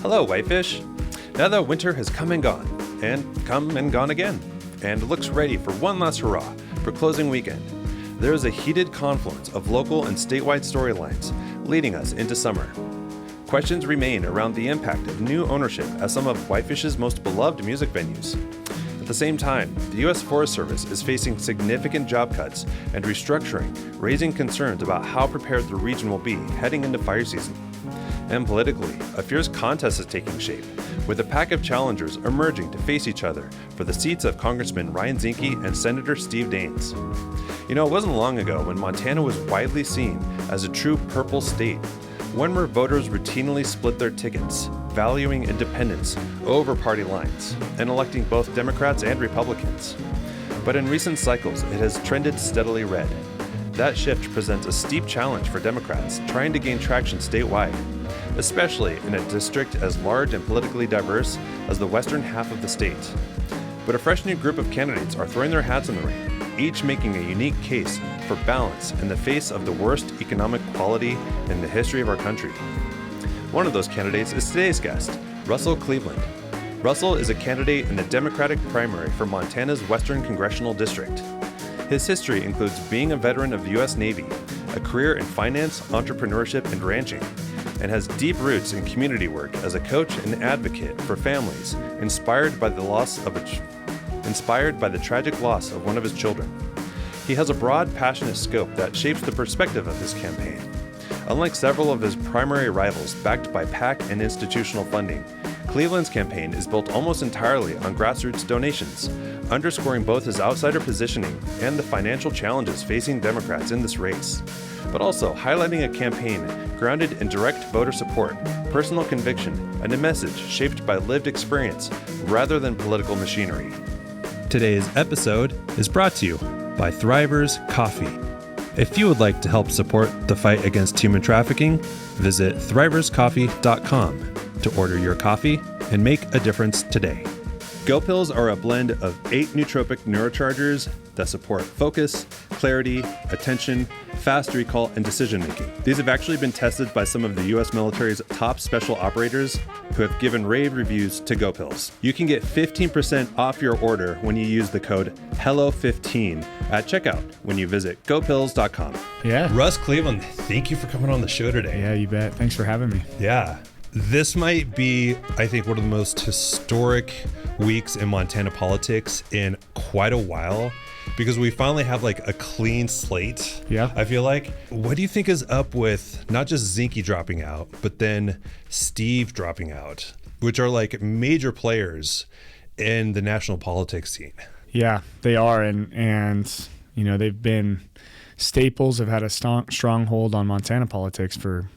Hello, Whitefish. Now that winter has come and gone again, and looks ready for one last hurrah for closing weekend, there is a heated confluence of local and statewide storylines leading us into summer. Questions remain around the impact of new ownership at some of Whitefish's most beloved music venues. At the same time, the U.S. Forest Service is facing significant job cuts and restructuring, raising concerns about how prepared the region will be heading into fire season. And politically, a fierce contest is taking shape, with a pack of challengers emerging to face each other for the seats of Congressman Ryan Zinke and Senator Steve Daines. You know, it wasn't long ago when Montana was widely seen as a true purple state, one where voters routinely split their tickets, valuing independence over party lines, and electing both Democrats and Republicans. But in recent cycles, it has trended steadily red. That shift presents a steep challenge for Democrats trying to gain traction statewide, especially in a district as large and politically diverse as the western half of the state. But a fresh new group of candidates are throwing their hats in the ring, each making a unique case for balance in the face of the worst economic quality in the history of our country. One of those candidates is today's guest, Russell Cleveland. Russell is a candidate in the Democratic primary for Montana's Western Congressional District. His history includes being a veteran of the U.S. Navy, a career in finance, entrepreneurship, and ranching, and has deep roots in community work as a coach and advocate for families inspired by the tragic loss of one of his children. He has a broad, passionate scope that shapes the perspective of his campaign. Unlike several of his primary rivals backed by PAC and institutional funding, Cleveland's campaign is built almost entirely on grassroots donations, underscoring both his outsider positioning and the financial challenges facing Democrats in this race, but also highlighting a campaign grounded in direct voter support, personal conviction, and a message shaped by lived experience rather than political machinery. Today's episode is brought to you by Thrivers Coffee. If you would like to help support the fight against human trafficking, visit thriverscoffee.com to order your coffee and make a difference today. Go Pills are a blend of 8 nootropic neurochargers that support focus, clarity, attention, fast recall, and decision-making. These have actually been tested by some of the U.S. military's top special operators who have given rave reviews to Go Pills. You can get 15% off your order when you use the code HELLO15 at checkout when you visit gopills.com. Yeah. Russ Cleveland, thank you for coming on the show today. Yeah, you bet. Thanks for having me. Yeah. This might be, I think, one of the most historic weeks in Montana politics in quite a while, because we finally have like a clean slate. Yeah. I feel like. What do you think is up with not just Zinke dropping out, but then Steve dropping out, which are like major players in the national politics scene? Yeah, they are. And you know, they've been staples, have had a stronghold on Montana politics for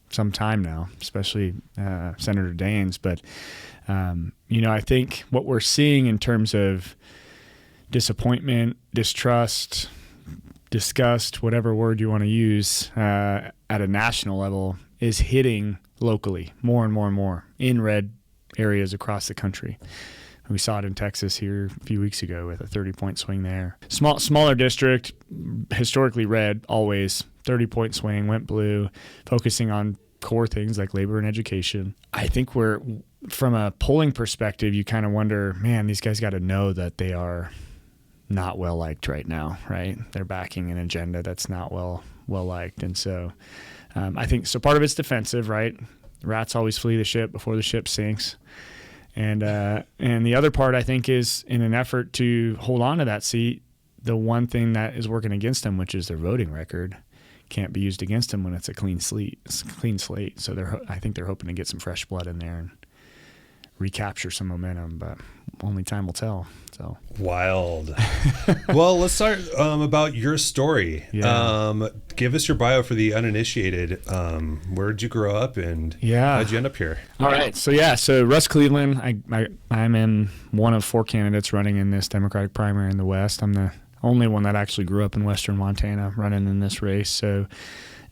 some time now, especially Senator Daines. But, you know, I think what we're seeing in terms of disappointment, distrust, disgust, whatever word you want to use, at a national level is hitting locally more and more and more in red areas across the country. We saw it in Texas here a few weeks ago with a 30-point swing there. Smaller district, historically red, always 30-point swing, went blue, focusing on core things like labor and education. I think from a polling perspective, you kind of wonder, man, these guys got to know that they are not well liked right now, right? They're backing an agenda that's not well liked, and so I think so. Part of it's defensive, right? Rats always flee the ship before the ship sinks. And the other part, I think, is in an effort to hold on to that seat, the one thing that is working against them, which is their voting record, can't be used against them when it's a clean slate. So I think they're hoping to get some fresh blood in there and recapture some momentum, but only time will tell. So wild. Well, let's start about your story. Yeah. Give us your bio for the uninitiated. Where'd you grow up, and how'd you end up here? All right. So Russ Cleveland. I'm in one of 4 candidates running in this Democratic primary in the West. I'm the only one that actually grew up in Western Montana running in this race. So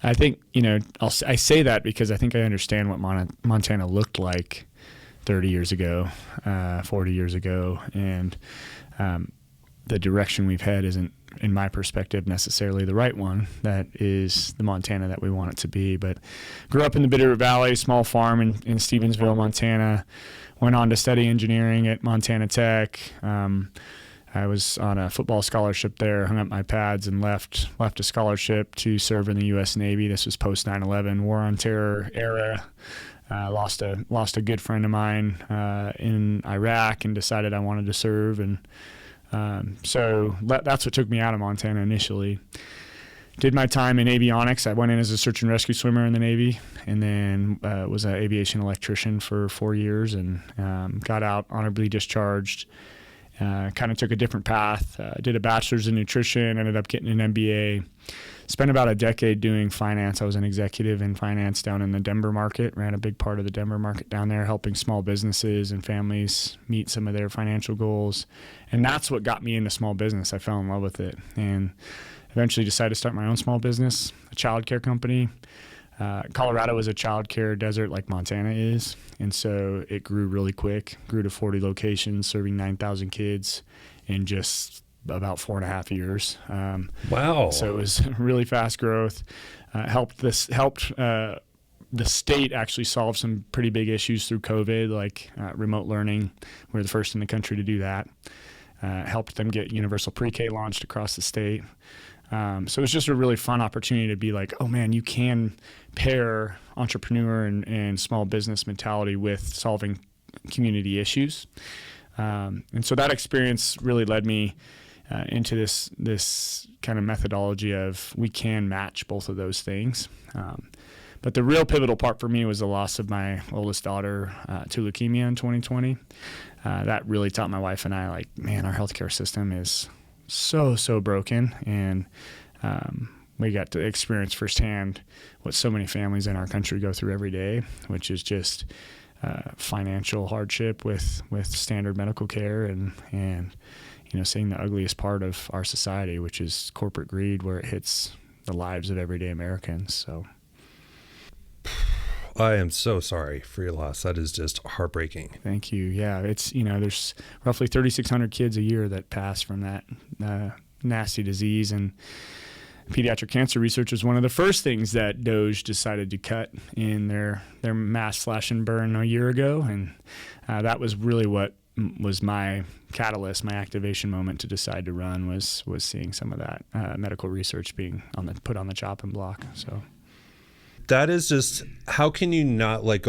I think, you know, I say that because I think I understand what Montana looked like 30 years ago, 40 years ago, and the direction we've had isn't in my perspective, necessarily the right one that is the Montana that we want it to be. But grew up in the Bitterroot Valley, small farm in Stevensville, Montana. Went on to study engineering at Montana Tech. I was on a football scholarship there, hung up my pads, and left a scholarship to serve in the U.S. Navy. This was post 9/11 War on Terror era. Lost a good friend of mine in Iraq, and decided I wanted to serve, and so that's what took me out of Montana initially. Did my time in avionics. I went in as a search and rescue swimmer in the Navy, and then was an aviation electrician for 4 years, and got out honorably discharged. Kind of took a different path. Did a bachelor's in nutrition, ended up getting an MBA. Spent about a decade doing finance. I was an executive in finance down in the Denver market, ran a big part of the Denver market down there, helping small businesses and families meet some of their financial goals. And that's what got me into small business. I fell in love with it, and eventually decided to start my own small business, a childcare company. Colorado is a childcare desert like Montana is, and so it grew really quick, grew to 40 locations, serving 9,000 kids in just about 4.5 years. Wow. So it was really fast growth. Helped the state actually solve some pretty big issues through COVID, like remote learning. We were the first in the country to do that. Helped them get universal pre-K launched across the state. So it was just a really fun opportunity to be like, oh man, you can pair entrepreneur and small business mentality with solving community issues. And so that experience really led me into this kind of methodology of we can match both of those things. But the real pivotal part for me was the loss of my oldest daughter to leukemia in 2020. That really taught my wife and I, like, man, our healthcare system is so broken, and we got to experience firsthand what so many families in our country go through every day, which is just financial hardship with standard medical care, and seeing the ugliest part of our society, which is corporate greed, where it hits the lives of everyday Americans. So I am so sorry for your loss. That is just heartbreaking. Thank you. Yeah, it's, there's roughly 3,600 kids a year that pass from that nasty disease, and pediatric cancer research was one of the first things that DOJ decided to cut in their mass slash and burn a year ago, and that was really what was my catalyst, my activation moment to decide to run, was seeing some of that medical research being put on the chopping block. So that is just, how can you not, like,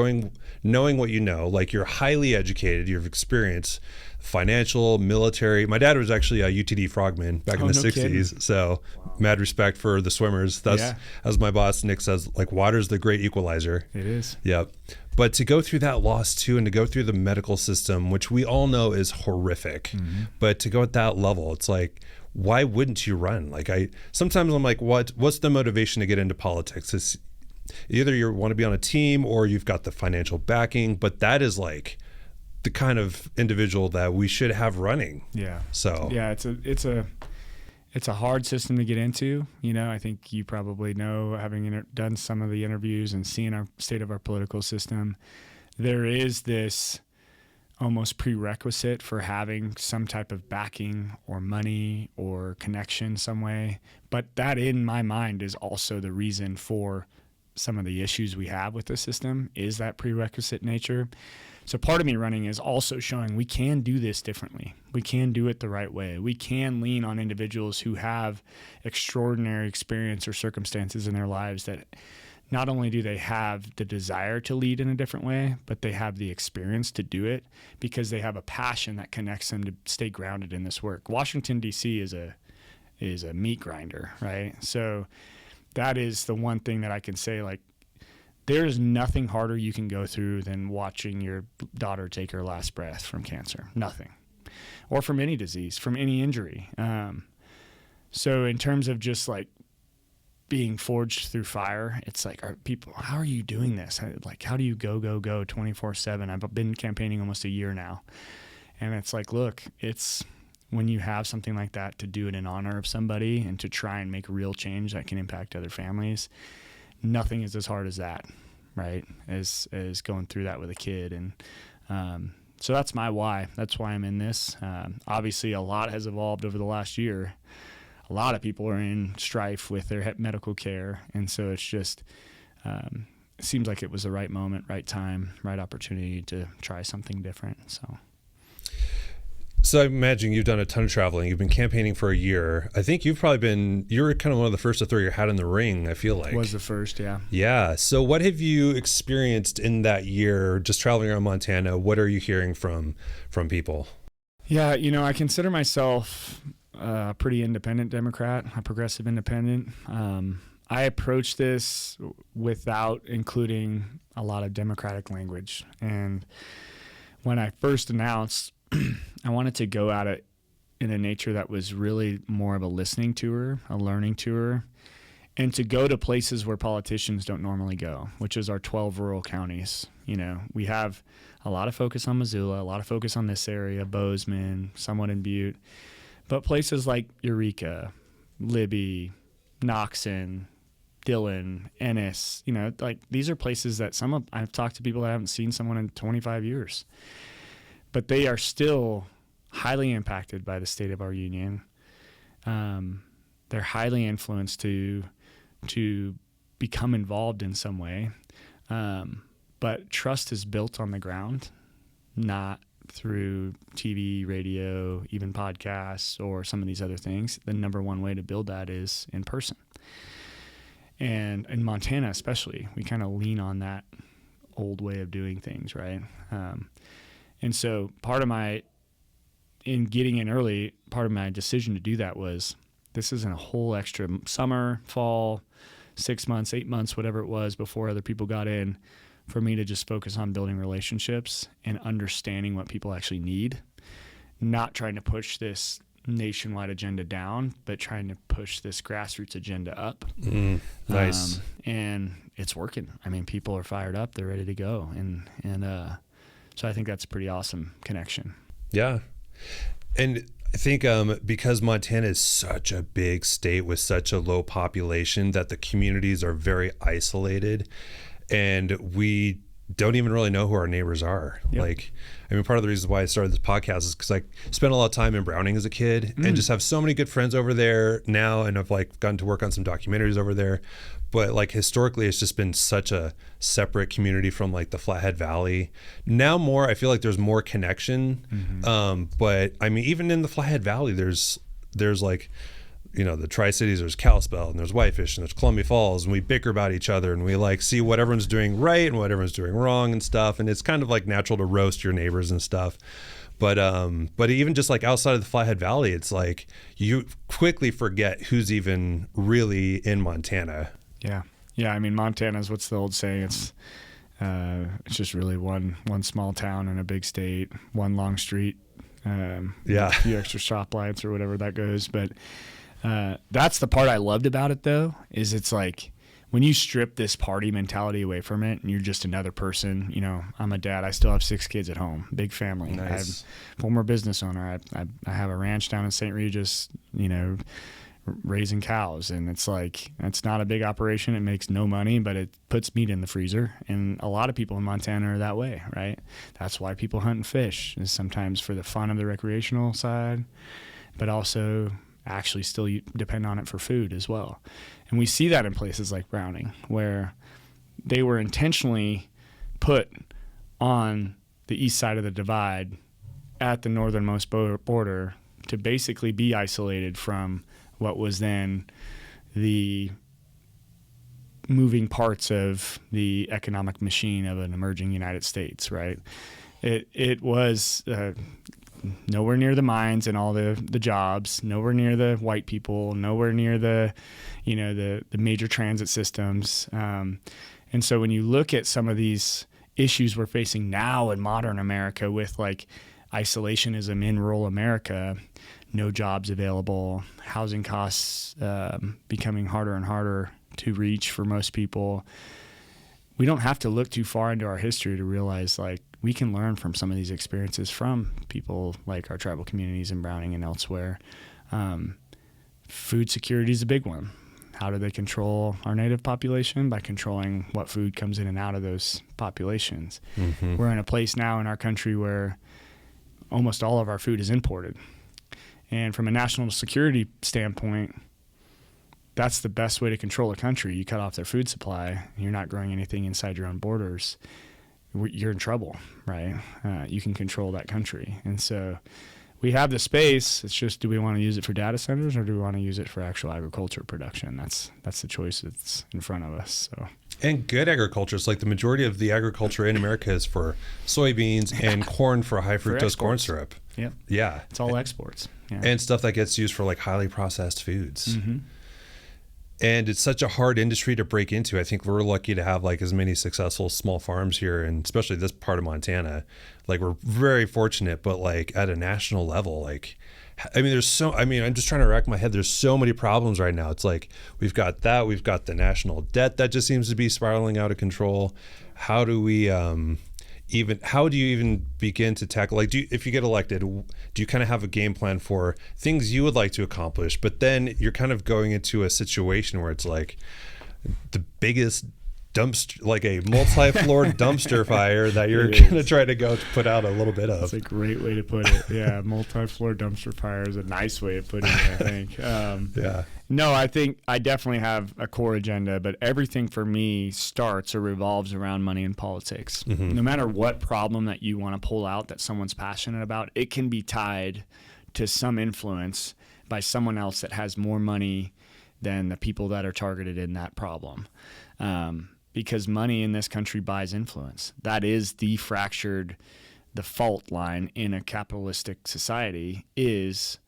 knowing what you know, like, you're highly educated, you've experienced financial, military. My dad was actually a UTD frogman back in the 60s. Kidding. So mad respect for the swimmers. That's, as my boss Nick says, like, water's the great equalizer. It is. Yep. But to go through that loss too, and to go through the medical system, which we all know is horrific, but to go at that level, it's like, why wouldn't you run? Like, sometimes I'm like, what's the motivation to get into politics? It's either you want to be on a team or you've got the financial backing, but that is like the kind of individual that we should have running. Yeah. So yeah, it's a hard system to get into. I think you probably know, having done some of the interviews and seen our state of our political system, there is this almost prerequisite for having some type of backing or money or connection some way. But that, in my mind, is also the reason for some of the issues we have with the system, is that prerequisite nature. So part of me running is also showing we can do this differently. We can do it the right way. We can lean on individuals who have extraordinary experience or circumstances in their lives that not only do they have the desire to lead in a different way, but they have the experience to do it because they have a passion that connects them to stay grounded in this work. Washington, D.C. is a meat grinder, right? So that is the one thing that I can say, like, there is nothing harder you can go through than watching your daughter take her last breath from cancer. Nothing. Or from any disease, from any injury. So in terms of just like being forged through fire, it's like, how are you doing this? Like, how do you go 24/7? I've been campaigning almost a year now. And it's like, look, it's when you have something like that, to do it in honor of somebody and to try and make real change that can impact other families, nothing is as hard as that, right? As going through that with a kid. And so that's my why. That's why I'm in this. Obviously, a lot has evolved over the last year. a lot of people are in strife with their medical care. And so it's just, it seems like it was the right moment, right time, right opportunity to try something different. So I imagine you've done a ton of traveling. You've been campaigning for a year. I think you're kind of one of the first to throw your hat in the ring, I feel like. Was the first, yeah. Yeah. So what have you experienced in that year just traveling around Montana? What are you hearing from people? Yeah, I consider myself a pretty independent Democrat, a progressive independent. I approach this without including a lot of Democratic language. And when I first announced, I wanted to go at it in a nature that was really more of a listening tour, a learning tour, and to go to places where politicians don't normally go, which is our 12 rural counties. We have a lot of focus on Missoula, a lot of focus on this area, Bozeman, somewhat in Butte, but places like Eureka, Libby, Knoxon, Dillon, Ennis, these are places that I've talked to people that haven't seen someone in 25 years. But they are still highly impacted by the state of our union. They're highly influenced to become involved in some way. But trust is built on the ground, not through TV, radio, even podcasts, or some of these other things. The number one way to build that is in person. And in Montana especially, we kind of lean on that old way of doing things, right? And so in getting in early, part of my decision to do that was this isn't a whole extra summer, fall, 6 months, 8 months, whatever it was before other people got in, for me to just focus on building relationships and understanding what people actually need, not trying to push this nationwide agenda down, but trying to push this grassroots agenda up. Nice. And it's working. I mean, people are fired up. They're ready to go. And so I think that's a pretty awesome connection. Yeah. And I think because Montana is such a big state with such a low population that the communities are very isolated, and we don't even really know who our neighbors are. Yep. Part of the reason why I started this podcast is because I spent a lot of time in Browning as a kid and just have so many good friends over there now, and I've gotten to work on some documentaries over there. But historically, it's just been such a separate community from the Flathead Valley. Now I feel like there's more connection. Mm-hmm. But even in the Flathead Valley, there's the Tri-Cities, there's Kalispell and there's Whitefish and there's Columbia Falls, and we bicker about each other and we see what everyone's doing right and what everyone's doing wrong and stuff. And it's kind of natural to roast your neighbors and stuff. But even just outside of the Flathead Valley, it's you quickly forget who's even really in Montana. Yeah. Yeah. Montana's, what's the old saying? It's just really one small town in a big state, one long street, a few extra stoplights or whatever that goes. But that's the part I loved about it, though, is it's when you strip this party mentality away from it and you're just another person. I'm a dad. I still have 6 kids at home, big family. Nice. I have former business owner. I have a ranch down in St. Regis, raising cows, and it's not a big operation. It makes no money, but it puts meat in the freezer. And a lot of people in Montana are that way, right? That's why people hunt and fish, is sometimes for the fun of the recreational side, but also actually still depend on it for food as well. And we see that in places like Browning, where they were intentionally put on the east side of the divide at the northernmost border to basically be isolated from what was then the moving parts of the economic machine of an emerging United States, right? It was nowhere near the mines and all the jobs, nowhere near the white people, nowhere near the major transit systems. And so when you look at some of these issues we're facing now in modern America with isolationism in rural America, no jobs available, housing costs becoming harder and harder to reach for most people, we don't have to look too far into our history to realize we can learn from some of these experiences from people like our tribal communities in Browning and elsewhere. Food security is a big one. How do they control our native population? By controlling what food comes in and out of those populations. Mm-hmm. We're in a place now in our country where almost all of our food is imported. And from a national security standpoint, that's the best way to control a country. You cut off their food supply, you're not growing anything inside your own borders, you're in trouble, right? You can control that country. And so we have the space. It's just, do we want to use it for data centers or do we want to use it for actual agriculture production? That's the choice that's in front of us. So. And good agriculture. It's like the majority of the agriculture in America is for soybeans and corn for high fructose corn syrup. Yep. Yeah. It's all exports. Yeah. And stuff that gets used for like highly processed foods. Mm-hmm. And it's such a hard industry to break into. I think we're lucky to have like as many successful small farms here, and especially this part of Montana. Like we're very fortunate, but like at a national level, like, I mean, I'm just trying to rack my head. There's so many problems right now. It's like, we've got the national debt that just seems to be spiraling out of control. How do we, how do you even begin to tackle, like, if you get elected, do you kind of have a game plan for things you would like to accomplish, but then you're kind of going into a situation where it's like the biggest dumpster, like a multi-floor dumpster fire that you're going to try to go to put out a little bit of. That's a great way to put it. Yeah, multi-floor dumpster fire is a nice way of putting it, I think. Yeah. No, I think I definitely have a core agenda, but everything for me starts or revolves around money and politics. Mm-hmm. No matter what problem that you want to pull out that someone's passionate about, it can be tied to some influence by someone else that has more money than the people that are targeted in that problem. Because money in this country buys influence. That is the fault line in a capitalistic society is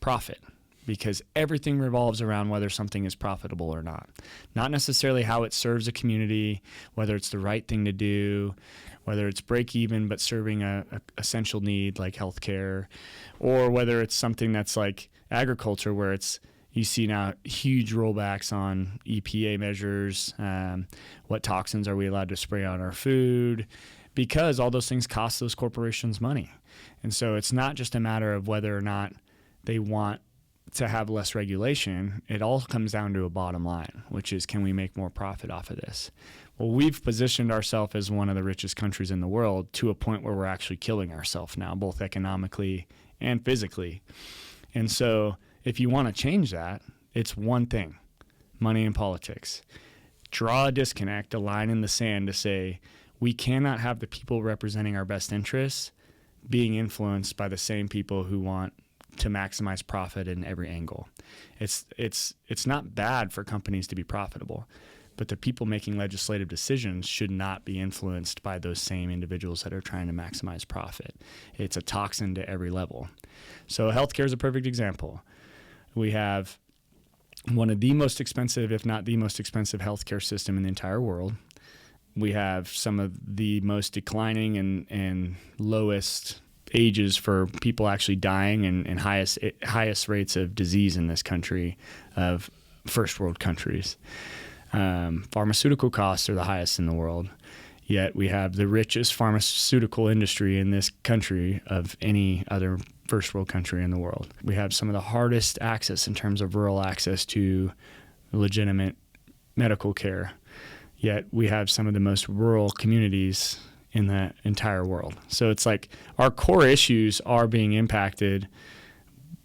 profit. Because everything revolves around whether something is profitable or not. Not necessarily how it serves a community, whether it's the right thing to do, whether it's break even but serving a essential need like healthcare, or whether it's something that's like agriculture where you see now huge rollbacks on EPA measures, what toxins are we allowed to spray on our food, because all those things cost those corporations money. And so it's not just a matter of whether or not they want to have less regulation. It all comes down to a bottom line, which is, can we make more profit off of this? Well, we've positioned ourselves as one of the richest countries in the world to a point where we're actually killing ourselves now, both economically and physically. And so if you want to change that, it's one thing: money and politics. Draw a disconnect, a line in the sand to say, we cannot have the people representing our best interests being influenced by the same people who want to maximize profit in every angle. It's not bad for companies to be profitable, but the people making legislative decisions should not be influenced by those same individuals that are trying to maximize profit. It's a toxin to every level. So healthcare is a perfect example. We have one of the most expensive, if not the most expensive healthcare system in the entire world. We have some of the most declining and lowest ages for people actually dying and highest rates of disease in this country of first world countries. Pharmaceutical costs are the highest in the world, yet we have the richest pharmaceutical industry in this country of any other first world country in the world. We have some of the hardest access in terms of rural access to legitimate medical care, yet we have some of the most rural communities in the entire world. So it's like our core issues are being impacted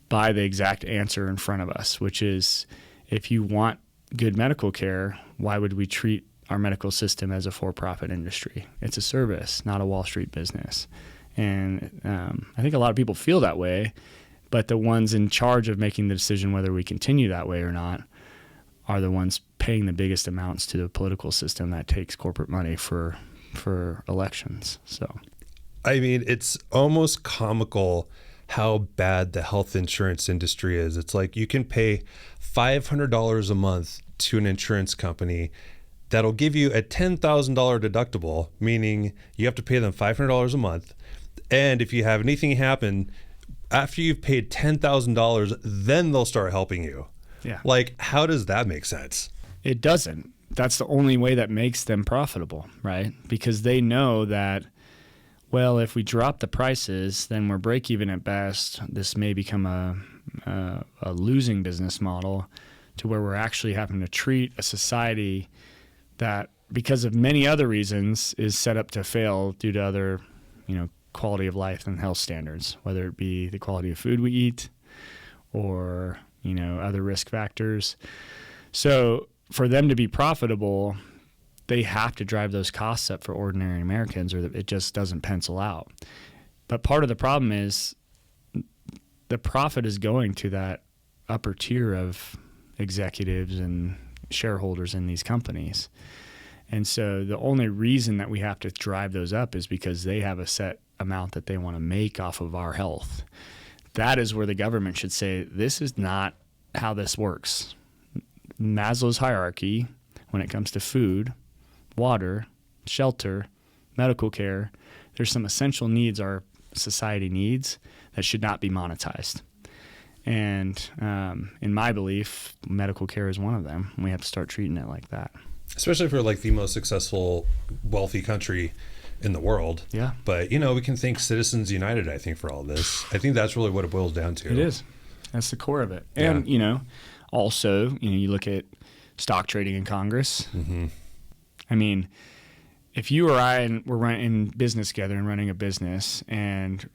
by the exact answer in front of us, which is, if you want good medical care, why would we treat our medical system as a for-profit industry? It's a service, not a Wall Street business. And I think a lot of people feel that way, but the ones in charge of making the decision whether we continue that way or not are the ones paying the biggest amounts to the political system that takes corporate money for elections. So, I mean, it's almost comical how bad the health insurance industry is. It's like you can pay $500 a month to an insurance company that'll give you a $10,000 deductible, meaning you have to pay them $500 a month. And if you have anything happen after you've paid $10,000, then they'll start helping you. Yeah. Like, how does that make sense? It doesn't. That's the only way that makes them profitable, right? Because they know that, well, if we drop the prices, then we're break even at best. This may become a losing business model to where we're actually having to treat a society that, because of many other reasons, is set up to fail due to other, quality of life and health standards, whether it be the quality of food we eat, or, other risk factors. So for them to be profitable, they have to drive those costs up for ordinary Americans, or it just doesn't pencil out. But part of the problem is the profit is going to that upper tier of executives and shareholders in these companies. And so the only reason that we have to drive those up is because they have a set amount that they want to make off of our health. That is where the government should say, this is not how this works. Maslow's hierarchy, when it comes to food, water, shelter, medical care, there's some essential needs our society needs that should not be monetized. And in my belief, medical care is one of them. We have to start treating it like that. Especially for like the most successful, wealthy country in the world. Yeah. But, we can thank Citizens United, I think, for all this. I think that's really what it boils down to. It is. That's the core of it. Yeah. And, also, you look at stock trading in Congress. Mm-hmm. I mean, if you or I were in business together and running a business, and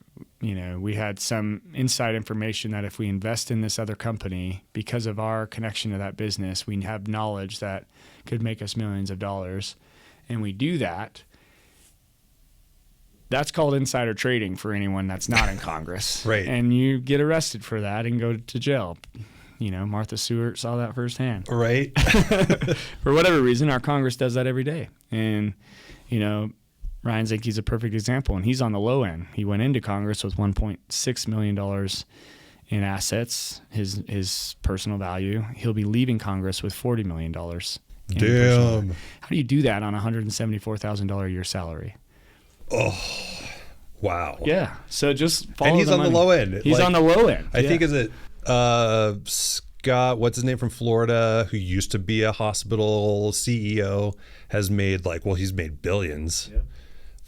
we had some inside information that if we invest in this other company, because of our connection to that business, we have knowledge that could make us millions of dollars, and we do that, that's called insider trading for anyone that's not in Congress. Right. And you get arrested for that and go to jail. Martha Stewart saw that firsthand. Right. For whatever reason, our Congress does that every day. And, Ryan Zinke's a perfect example, and he's on the low end. He went into Congress with $1.6 million in assets, his personal value. He'll be leaving Congress with $40 million. Damn. How do you do that on a $174,000 a year salary? Oh, wow. Yeah. So just follow And he's the on money. the low end. He's on the low end. I think, is it Scott, what's his name, from Florida, who used to be a hospital CEO, has made he's made billions. Yep.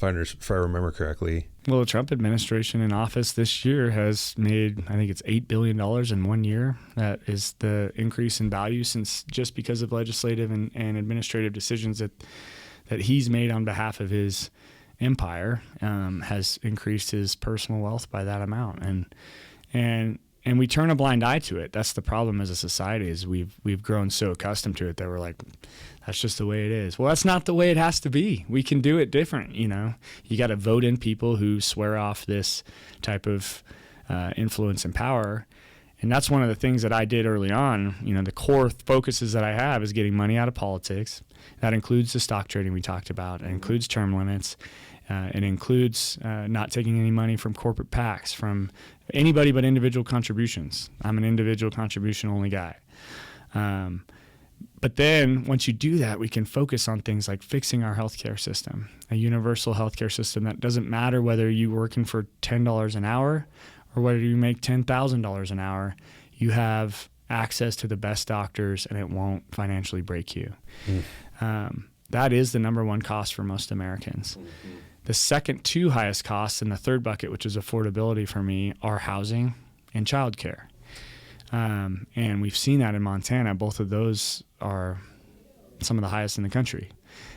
If I remember correctly. Well, the Trump administration in office this year has made, I think it's $8 billion in 1 year. That is the increase in value since, just because of legislative and administrative decisions that he's made on behalf of his empire, has increased his personal wealth by that amount. And we turn a blind eye to it. That's the problem as a society, is we've grown so accustomed to it that we're like, that's just the way it is. Well, that's not the way it has to be. We can do it different. You got to vote in people who swear off this type of influence and power. And that's one of the things that I did early on. The core focuses that I have is getting money out of politics. That includes the stock trading we talked about. It includes term limits. It includes not taking any money from corporate PACs, from anybody but individual contributions. I'm an individual contribution only guy. But then once you do that, we can focus on things like fixing our healthcare system, a universal healthcare system that doesn't matter whether you're working for $10 an hour or whether you make $10,000 an hour. You have access to the best doctors, and it won't financially break you. That is the number one cost for most Americans. Mm-hmm. The second two highest costs, in the third bucket, which is affordability for me, are housing and childcare. And we've seen that in Montana. Both of those are some of the highest in the country,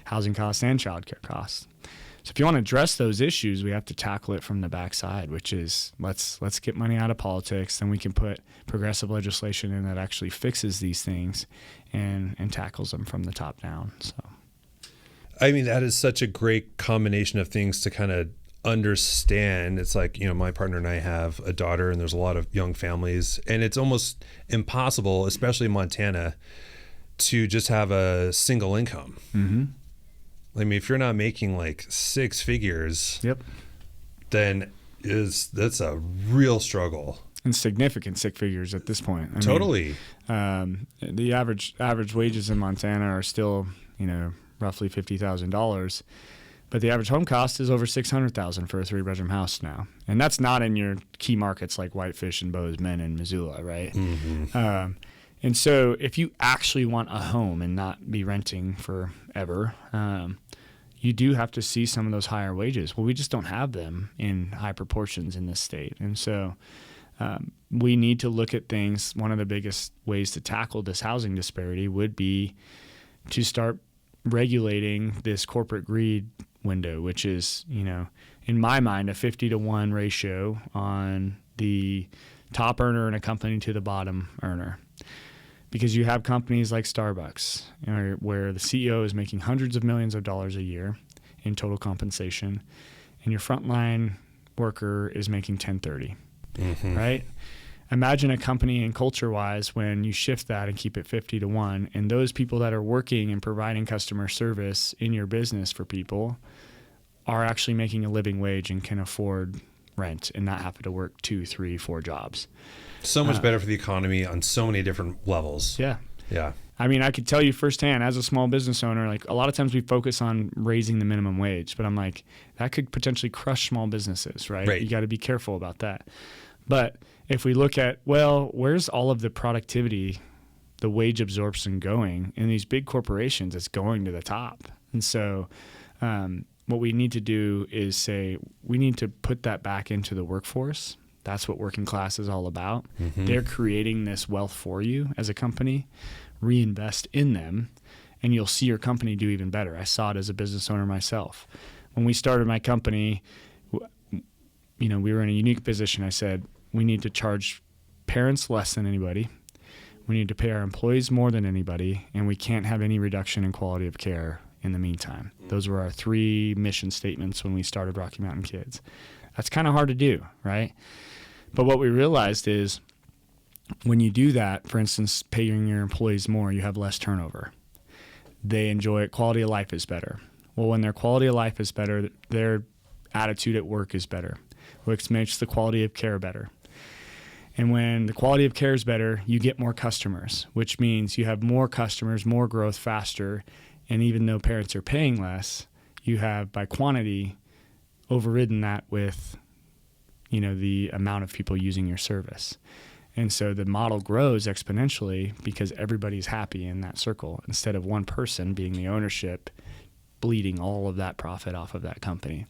housing costs and childcare costs. So if you want to address those issues, we have to tackle it from the backside, which is let's get money out of politics, then we can put progressive legislation in that actually fixes these things and tackles them from the top down. So, I mean, that is such a great combination of things to kind of understand. It's like, my partner and I have a daughter, and there's a lot of young families, and it's almost impossible, especially in Montana, to just have a single income. Mm-hmm. I mean, if you're not making like six figures, yep, then that's a real struggle. And significant six figures at this point. I totally. mean, the average wages in Montana are still, roughly $50,000. But the average home cost is over $600,000 for a 3-bedroom house now, and that's not in your key markets like Whitefish and Bozeman and Missoula, right? Mm-hmm. And so, if you actually want a home and not be renting forever, you do have to see some of those higher wages. Well, we just don't have them in high proportions in this state, and so we need to look at things. One of the biggest ways to tackle this housing disparity would be to start regulating this corporate greed window, which is, in my mind, a 50-to-1 ratio on the top earner in a company to the bottom earner. Because you have companies like Starbucks, where the CEO is making hundreds of millions of dollars a year in total compensation, and your frontline worker is making $10.30, right? Imagine a company and culture-wise when you shift that and keep it 50-1, and those people that are working and providing customer service in your business for people are actually making a living wage and can afford rent and not have to work 2, 3, 4 jobs. So much better for the economy on so many different levels. Yeah. Yeah. I mean, I could tell you firsthand as a small business owner, like a lot of times we focus on raising the minimum wage, but I'm like, that could potentially crush small businesses, right? You got to be careful about that. But if we look at, well, where's all of the productivity, the wage absorption going in these big corporations? It's going to the top. And so what we need to do is say, we need to put that back into the workforce. That's what working class is all about. They're creating this wealth for you as a company. Reinvest in them, and you'll see your company do even better. I saw it as a business owner myself. When we started my company, we were in a unique position. I said, we need to charge parents less than anybody. We need to pay our employees more than anybody, and we can't have any reduction in quality of care in the meantime. Those were our 3 mission statements when we started Rocky Mountain Kids. That's kind of hard to do, right? But what we realized is when you do that, for instance, paying your employees more, you have less turnover. They enjoy it. Quality of life is better. Well, when their quality of life is better, their attitude at work is better, which makes the quality of care better. And when the quality of care is better, you get more customers, which means you have more customers, more growth faster. And even though parents are paying less, you have, by quantity, overridden that with, the amount of people using your service. And so the model grows exponentially because everybody's happy in that circle instead of one person being the ownership, bleeding all of that profit off of that company.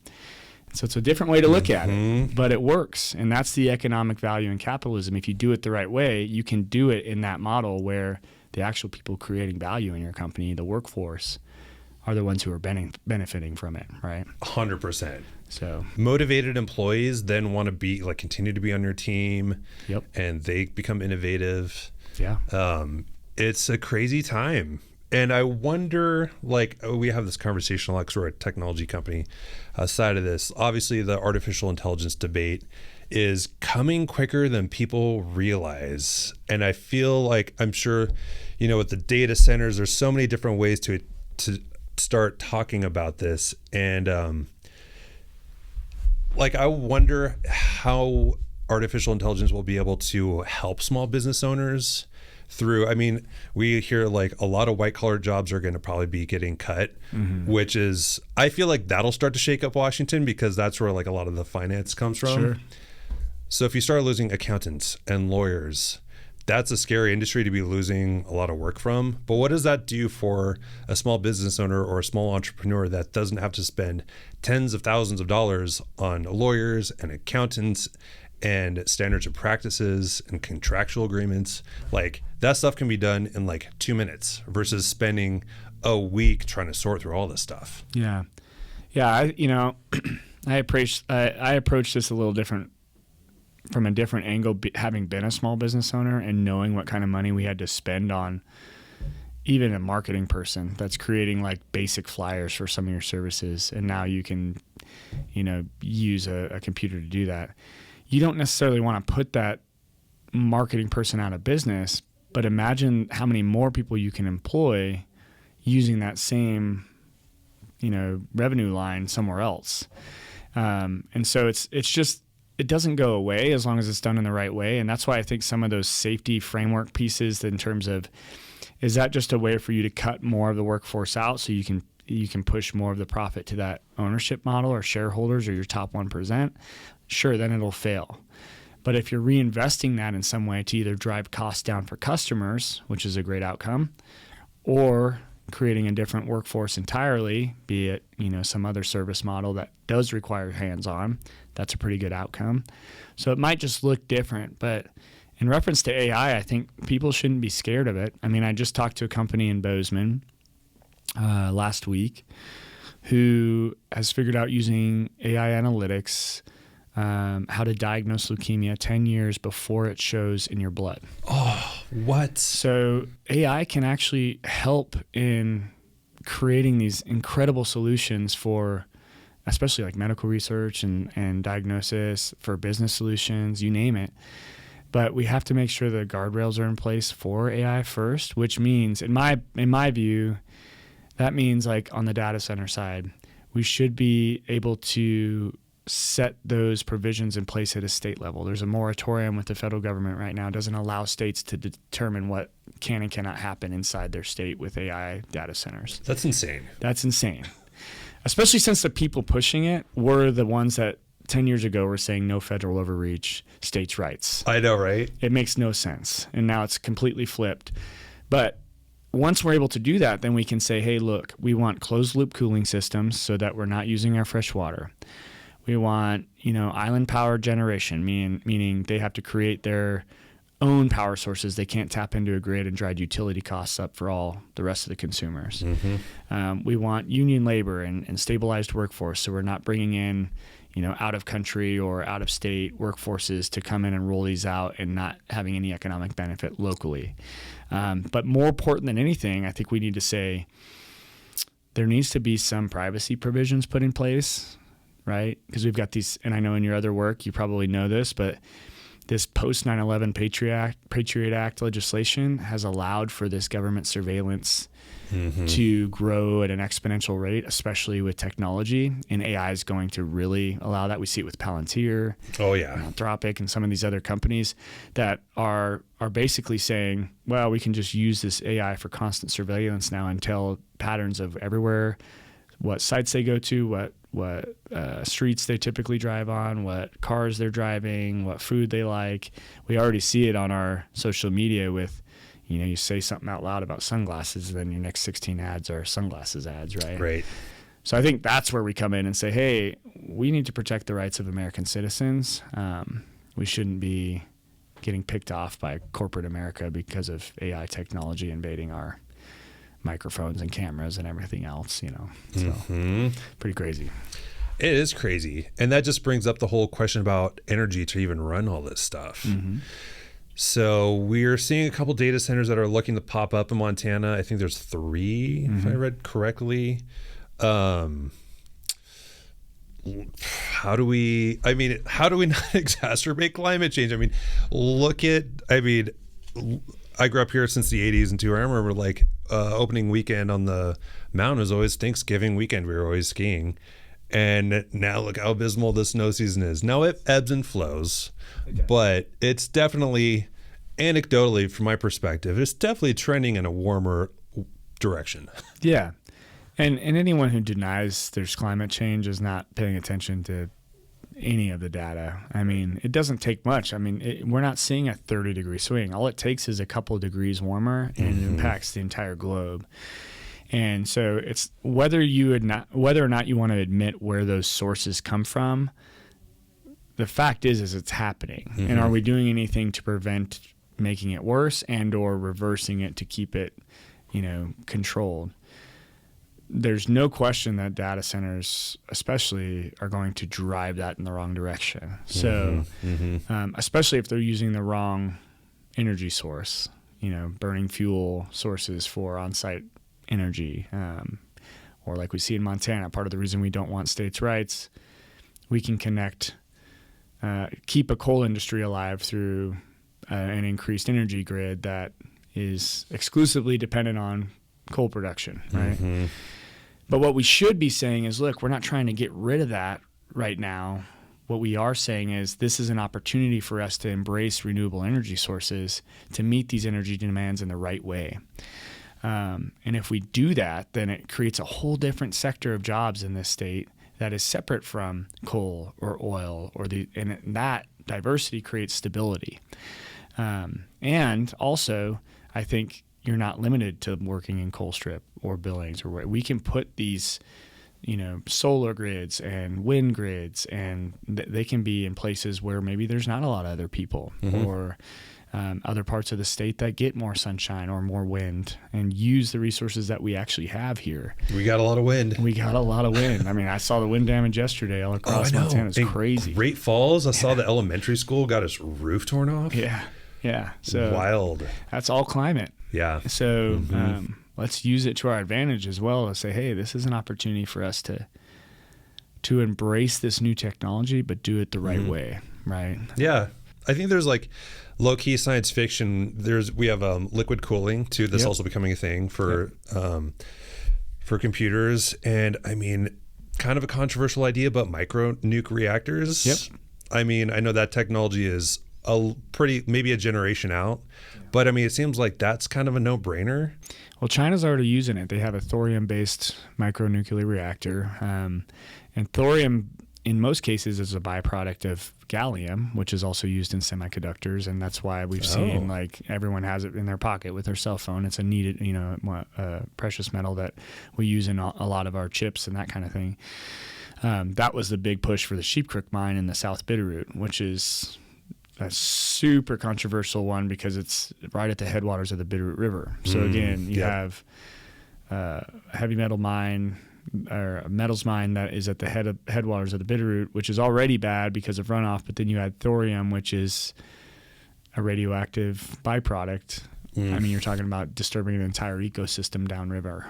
So it's a different way to look at it, but it works. And that's the economic value in capitalism. If you do it the right way, you can do it in that model where the actual people creating value in your company, the workforce, are the ones who are benefiting from it, right? 100%. So motivated employees then want to continue to be on your team. Yep. And they become innovative. Yeah. It's a crazy time. And I wonder, we have this conversation a lot because we're a technology company. Aside of this, obviously the artificial intelligence debate is coming quicker than people realize. And I feel like, I'm sure, with the data centers, there's so many different ways to start talking about this. And I wonder how artificial intelligence will be able to help small business owners through, we hear a lot of white collar jobs are going to probably be getting cut, which is, I feel like that'll start to shake up Washington because that's where a lot of the finance comes from. Sure. So if you start losing accountants and lawyers, that's a scary industry to be losing a lot of work from. But what does that do for a small business owner or a small entrepreneur that doesn't have to spend tens of thousands of dollars on lawyers and accountants and standards of practices and contractual agreements? That stuff can be done in 2 minutes versus spending a week trying to sort through all this stuff. Yeah. I approach this a little different, from a different angle, having been a small business owner and knowing what kind of money we had to spend on even a marketing person that's creating basic flyers for some of your services. And now you can, use a computer to do that. You don't necessarily want to put that marketing person out of business, but imagine how many more people you can employ using that same, revenue line somewhere else. And so it's just, it doesn't go away as long as it's done in the right way. And that's why I think some of those safety framework pieces in terms of, is that just a way for you to cut more of the workforce out so you can push more of the profit to that ownership model or shareholders or your top 1%? Sure, then it'll fail. But if you're reinvesting that in some way to either drive costs down for customers, which is a great outcome, or creating a different workforce entirely, be it, some other service model that does require hands-on, that's a pretty good outcome. So it might just look different, but in reference to AI, I think people shouldn't be scared of it. I just talked to a company in Bozeman last week who has figured out using AI analytics how to diagnose leukemia 10 years before it shows in your blood. Oh, what? So AI can actually help in creating these incredible solutions for especially like medical research and diagnosis, for business solutions, you name it. But we have to make sure the guardrails are in place for AI first, which means, in my view, that means like on the data center side, we should be able to set those provisions in place at a state level. There's a moratorium with the federal government right now. It doesn't allow states to determine what can and cannot happen inside their state with AI data centers. That's insane. That's insane. Especially since the people pushing it were the ones that 10 years ago were saying no federal overreach, states' rights. I know, right? It makes no sense. And now it's completely flipped. But once we're able to do that, then we can say, hey, look, we want closed loop cooling systems so that we're not using our fresh water. We want, island power generation, meaning they have to create their own power sources. They can't tap into a grid and drive utility costs up for all the rest of the consumers. Mm-hmm. We want union labor and stabilized workforce, so we're not bringing in, out of country or out of state workforces to come in and roll these out and not having any economic benefit locally. But more important than anything, I think we need to say there needs to be some privacy provisions put in place, right? Because we've got these, and I know in your other work you probably know this, but this post 9/11 Patriot Act legislation has allowed for this government surveillance to grow at an exponential rate, especially with technology. And AI is going to really allow that. We see it with Palantir, Anthropic, and some of these other companies that are basically saying, well, we can just use this AI for constant surveillance now and tell patterns of everywhere, what sites they go to, what streets they typically drive on, what cars they're driving, what food they like. We already see it on our social media with, you say something out loud about sunglasses, and then your next 16 ads are sunglasses ads, right? Right. So I think that's where we come in and say, hey, we need to protect the rights of American citizens. We shouldn't be getting picked off by corporate America because of AI technology invading our microphones and cameras and everything else, So pretty crazy. It is crazy. And that just brings up the whole question about energy to even run all this stuff. Mm-hmm. So we're seeing a couple data centers that are looking to pop up in Montana. I think there's 3, if I read correctly. How do we not exacerbate climate change? I grew up here since the 80s and too. I remember opening weekend on the mountain was always Thanksgiving weekend. We were always skiing. And now look how abysmal the snow season is. Now it ebbs and flows, but it's definitely, anecdotally from my perspective, it's definitely trending in a warmer direction. Yeah. And anyone who denies there's climate change is not paying attention to any of the data. It doesn't take much. We're not seeing a 30-degree swing. All it takes is a couple of degrees warmer, and it impacts the entire globe. And so it's whether or not you want to admit where those sources come from. The fact is it's happening. And are we doing anything to prevent making it worse and or reversing it to keep it, controlled? There's no question that data centers especially are going to drive that in the wrong direction. So especially if they're using the wrong energy source, burning fuel sources for on-site energy, or like we see in Montana, part of the reason we don't want states' rights, we can keep a coal industry alive through an increased energy grid that is exclusively dependent on coal production, right? But what we should be saying is, look, we're not trying to get rid of that right now. What we are saying is this is an opportunity for us to embrace renewable energy sources to meet these energy demands in the right way. And if we do that, then it creates a whole different sector of jobs in this state that is separate from coal or oil, and that diversity creates stability. And also, I think you're not limited to working in Colstrip or Billings, or where we can put these, solar grids and wind grids, and they can be in places where maybe there's not a lot of other people, or other parts of the state that get more sunshine or more wind, and use the resources that we actually have here. We got a lot of wind. I mean, I saw the wind damage yesterday all across Montana. It's crazy. Great Falls, I saw the elementary school got its roof torn off. Yeah. So wild. That's all climate. Yeah. So let's use it to our advantage as well to say, hey, this is an opportunity for us to embrace this new technology, but do it the right way, right? Yeah. I think there's like low-key science fiction. We have liquid cooling too. That's also becoming a thing for computers. And I mean, kind of a controversial idea, but micro nuke reactors. Yep. I mean, I know that technology is maybe a generation out, but I mean, it seems like that's kind of a no-brainer. Well, China's already using it. They have a thorium-based micronuclear reactor, and thorium, in most cases, is a byproduct of gallium, which is also used in semiconductors, and that's why we've seen like everyone has it in their pocket with their cell phone. It's a needed, precious metal that we use in a lot of our chips and that kind of thing. That was the big push for the Sheep Creek mine in the South Bitterroot, which is a super controversial one because it's right at the headwaters of the Bitterroot River. So again, you have a heavy metal mine or a metals mine that is at the headwaters of the Bitterroot, which is already bad because of runoff, but then you add thorium, which is a radioactive byproduct. I mean, you're talking about disturbing an entire ecosystem downriver.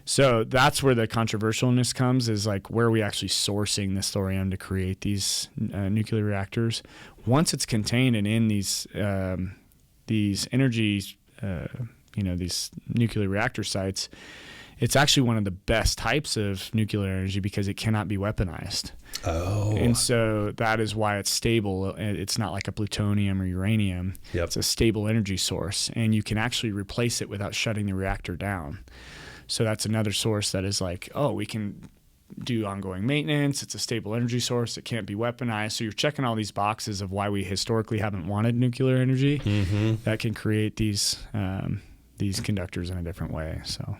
So that's where the controversialness comes, is like, where are we actually sourcing this thorium to create these nuclear reactors? Once it's contained and in these energy, these nuclear reactor sites, it's actually one of the best types of nuclear energy because it cannot be weaponized. Oh. And so that is why it's stable. It's not like a plutonium or uranium. Yep. It's a stable energy source, and you can actually replace it without shutting the reactor down. So that's another source that is like, we can do ongoing maintenance. It's a stable energy source. It can't be weaponized. So you're checking all these boxes of why we historically haven't wanted nuclear energy that can create these conductors in a different way. So.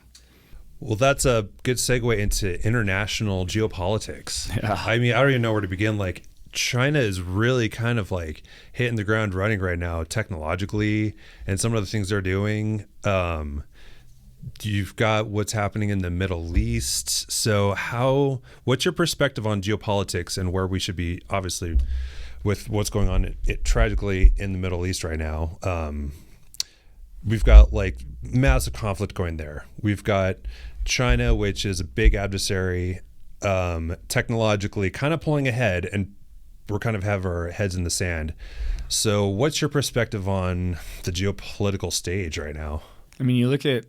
Well, that's a good segue into international geopolitics. Yeah. I mean, I don't even know where to begin. Like, China is really kind of like hitting the ground running right now technologically, and some of the things they're doing. You've got what's happening in the Middle East. So what's your perspective on geopolitics and where we should be, obviously, with what's going on tragically in the Middle East right now? We've got like massive conflict going there. We've got China, which is a big adversary, technologically kind of pulling ahead, and we're kind of have our heads in the sand. So what's your perspective on the geopolitical stage right now? I mean, you look at,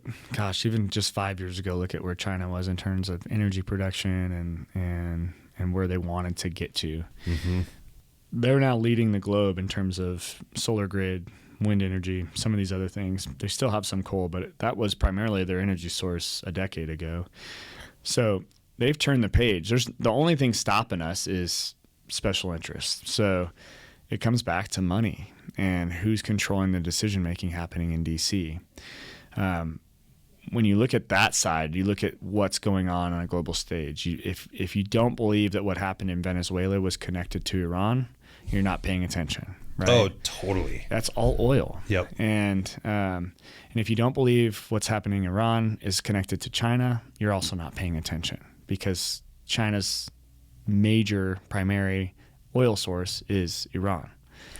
even just 5 years ago, look at where China was in terms of energy production and where they wanted to get to. They're now leading the globe in terms of solar grid, wind energy, some of these other things. They still have some coal, but that was primarily their energy source a decade ago. So they've turned the page. The only thing stopping us is special interests. So it comes back to money and who's controlling the decision-making happening in D.C. When you look at that side, you look at what's going on a global stage. If you don't believe that what happened in Venezuela was connected to Iran, you're not paying attention. Right? Oh, totally. That's all oil. Yep. And if you don't believe what's happening in Iran is connected to China, you're also not paying attention, because China's major primary oil source is Iran.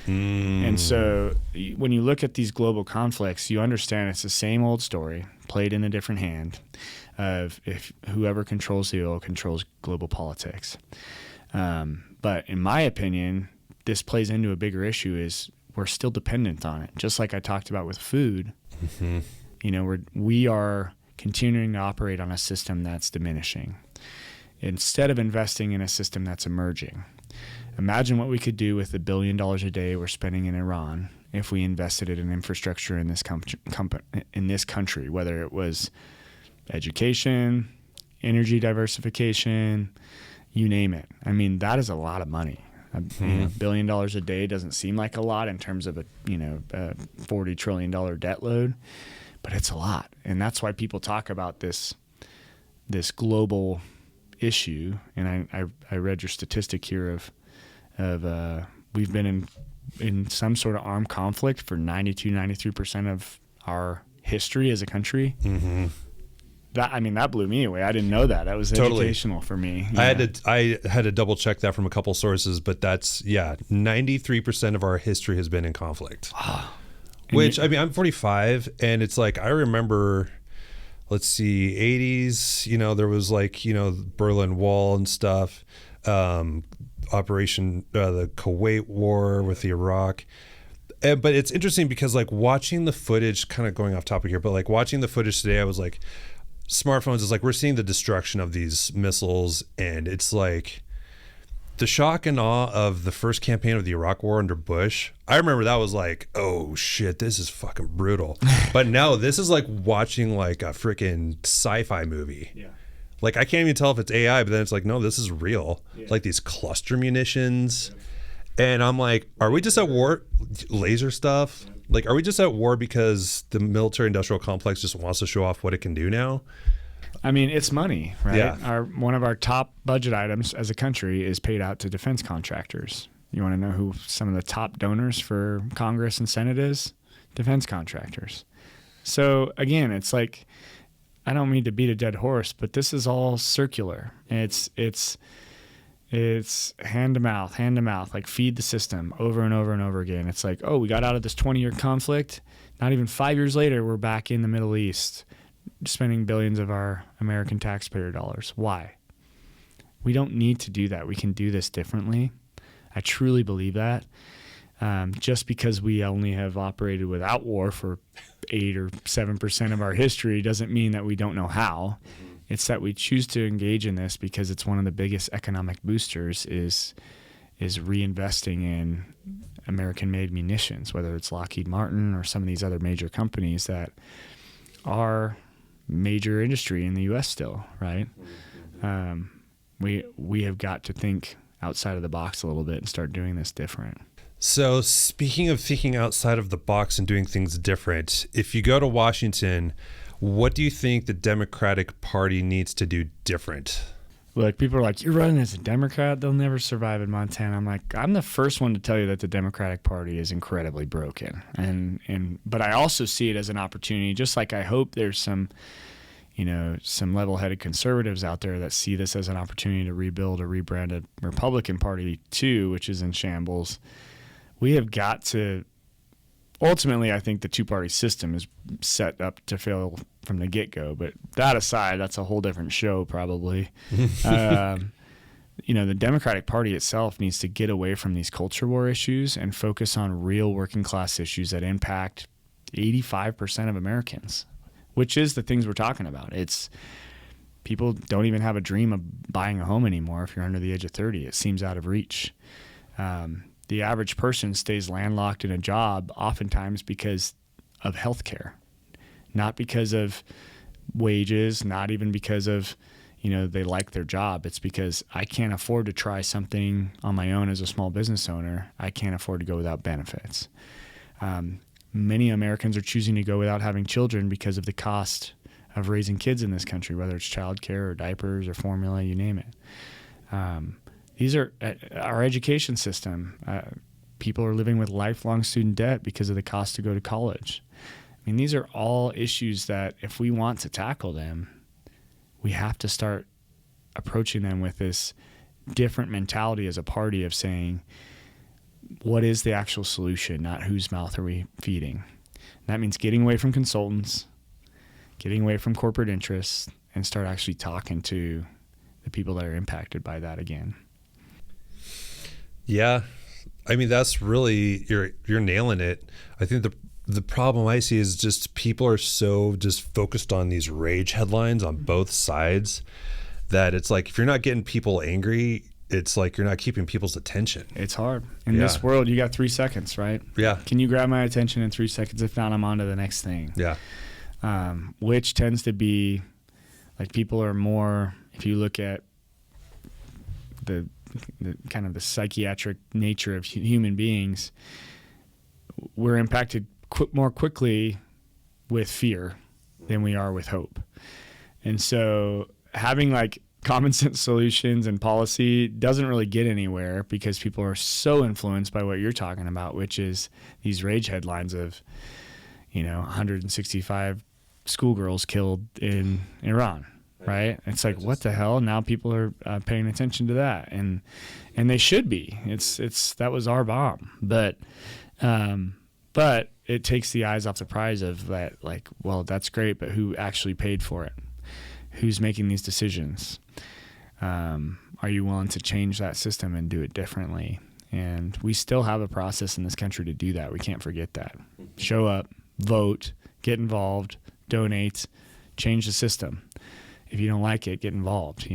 And so when you look at these global conflicts, you understand it's the same old story played in a different hand of if whoever controls the oil controls global politics. But in my opinion, this plays into a bigger issue is we're still dependent on it. Just like I talked about with food, we are continuing to operate on a system that's diminishing instead of investing in a system that's emerging. Imagine what we could do with $1 billion a day we're spending in Iran if we invested it in infrastructure in this country, whether it was education, energy diversification, you name it. I mean, that is a lot of money. $1 billion a day doesn't seem like a lot in terms of a $40 trillion debt load, but it's a lot. And that's why people talk about this global issue. And I read your statistic here of we've been in in some sort of armed conflict for 92-93% of our history as a country. Mm-hmm. That blew me away. I didn't know that. That was Totally educational for me. I had to double check that from a couple sources, but that's 93% of our history has been in conflict. Which I'm 45, and it's like I remember, let's see, 80s. There was like Berlin Wall and stuff, Operation the Kuwait War with Iraq. But it's interesting because like watching the footage, kind of going off topic here, but like watching the footage today, I was like, smartphones is like we're seeing the destruction of these missiles, and it's like the shock and awe of the first campaign of the Iraq War under Bush. I remember that was like, oh shit, this is fucking brutal. But now this is like watching like a freaking sci-fi movie. Yeah. Like I can't even tell if it's AI, but then it's like, no, this is real. Yeah. Like these cluster munitions. Yeah. And I'm like, are we just at war? Laser stuff? Yeah. Like, are we just at war because the military industrial complex just wants to show off what it can do now? I mean, it's money, right? Yeah. One of our top budget items as a country is paid out to defense contractors. You want to know who some of the top donors for Congress and Senate is? Defense contractors. So again, it's like, I don't mean to beat a dead horse, but this is all circular. It's hand to mouth, like feed the system over and over and over again. It's like, oh, we got out of this 20-year conflict. Not even 5 years later, we're back in the Middle East, spending billions of our American taxpayer dollars. Why? We don't need to do that. We can do this differently. I truly believe that. Just because we only have operated without war for 8 or 7% of our history doesn't mean that we don't know how. It's that we choose to engage in this because it's one of the biggest economic boosters is reinvesting in American-made munitions, whether it's Lockheed Martin or some of these other major companies that are major industry in the U.S. still, right? We have got to think outside of the box a little bit and start doing this different. So speaking of thinking outside of the box and doing things different, if you go to Washington, what do you think the Democratic Party needs to do different? Like, people are like, you're running as a Democrat, they'll never survive in Montana. I'm like, I'm the first one to tell you that the Democratic Party is incredibly broken. But I also see it as an opportunity, just like I hope there's some level-headed conservatives out there that see this as an opportunity to rebuild or rebrand a Republican Party too, which is in shambles. We have got to, ultimately, I think the two-party system is set up to fail from the get-go. But that aside, that's a whole different show probably. The Democratic Party itself needs to get away from these culture war issues and focus on real working-class issues that impact 85% of Americans, which is the things we're talking about. It's people don't even have a dream of buying a home anymore if you're under the age of 30. It seems out of reach. The average person stays landlocked in a job oftentimes because of health care, not because of wages, not even because of, they like their job. It's because I can't afford to try something on my own as a small business owner. I can't afford to go without benefits. Many Americans are choosing to go without having children because of the cost of raising kids in this country, whether it's childcare or diapers or formula, you name it. These are our education system. People are living with lifelong student debt because of the cost to go to college. I mean, these are all issues that if we want to tackle them, we have to start approaching them with this different mentality as a party of saying, what is the actual solution, not whose mouth are we feeding? And that means getting away from consultants, getting away from corporate interests, and start actually talking to the people that are impacted by that again. Yeah. I mean, that's really, you're nailing it. I think the problem I see is just people are so just focused on these rage headlines on both sides that it's like, if you're not getting people angry, it's like you're not keeping people's attention. It's hard. In this world, you got 3 seconds, right? Yeah. Can you grab my attention in 3 seconds? If not, I'm on to the next thing. Yeah. Which tends to be, like, people are more, if you look at the kind of the psychiatric nature of human beings, we're impacted more quickly with fear than we are with hope. And so having like common sense solutions and policy doesn't really get anywhere because people are so influenced by what you're talking about, which is these rage headlines of, 165 schoolgirls killed in Iran, right? It's like, what the hell? Now people are paying attention to that, and they should be. That was our bomb, but it takes the eyes off the prize of that. Like, well, that's great, but who actually paid for it? Who's making these decisions? Are you willing to change that system and do it differently? And we still have a process in this country to do that. We can't forget that. Show up, vote, get involved, donate, change the system. If you don't like it, get involved,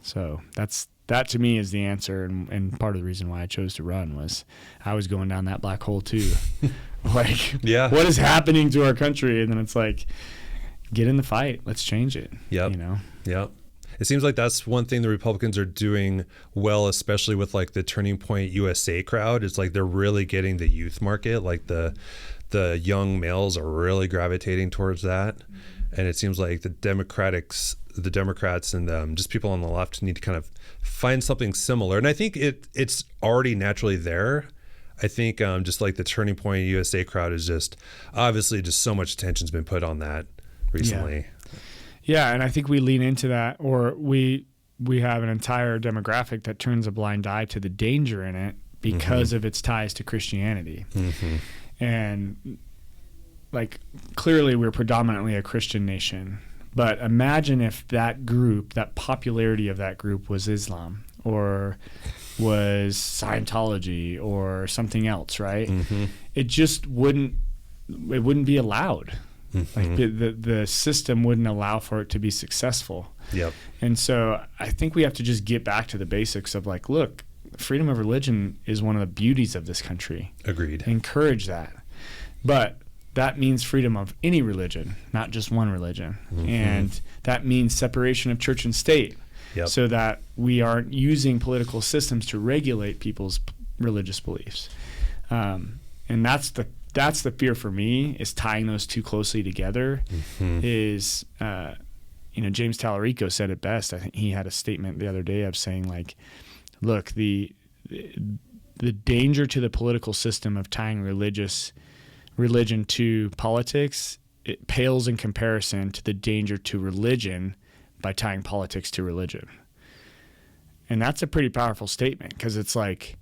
So that to me is the answer, and part of the reason why I chose to run was I was going down that black hole too. Like, yeah. What is happening to our country? And then it's like, get in the fight. Let's change it. Yep. Yep. It seems like that's one thing the Republicans are doing well, especially with like the Turning Point USA crowd. It's like they're really getting the youth market, like the young males are really gravitating towards that. And it seems like the Democrats and just people on the left need to kind of find something similar. And I think it's already naturally there. I think just like the Turning Point USA crowd is just obviously just so much attention's been put on that recently. Yeah, and I think we lean into that, or we have an entire demographic that turns a blind eye to the danger in it because of its ties to Christianity. And like, clearly we're predominantly a Christian nation, but imagine if that popularity of that group was Islam or was Scientology or something else, right? It just wouldn't be allowed. Like the system wouldn't allow for it to be successful. Yep. And so I think we have to just get back to the basics of like, look, freedom of religion is one of the beauties of this country. Agreed. Encourage that. But that means freedom of any religion, not just one religion. And that means separation of church and state. Yep. So that we aren't using political systems to regulate people's religious beliefs. And that's the fear for me, is tying those two closely together. Is James Tallarico said it best. I think he had a statement the other day of saying, like, look, the danger to the political system of tying religion to politics, it pales in comparison to the danger to religion by tying politics to religion. And that's a pretty powerful statement, because it's like,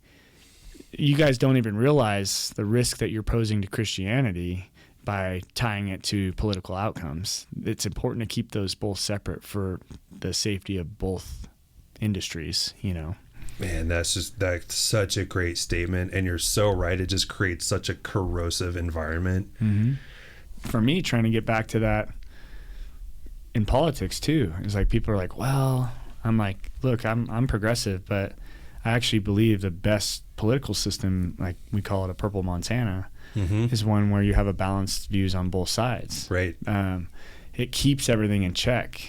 you guys don't even realize the risk that you're posing to Christianity by tying it to political outcomes. It's important to keep those both separate for the safety of both industries, Man, that's such a great statement, and you're so right. It just creates such a corrosive environment. For me, trying to get back to that in politics too, is like, people are like, well, I'm like, look, I'm progressive, but I actually believe the best political system, like we call it a purple Montana, is one where you have a balanced views on both sides. Right. It keeps everything in check.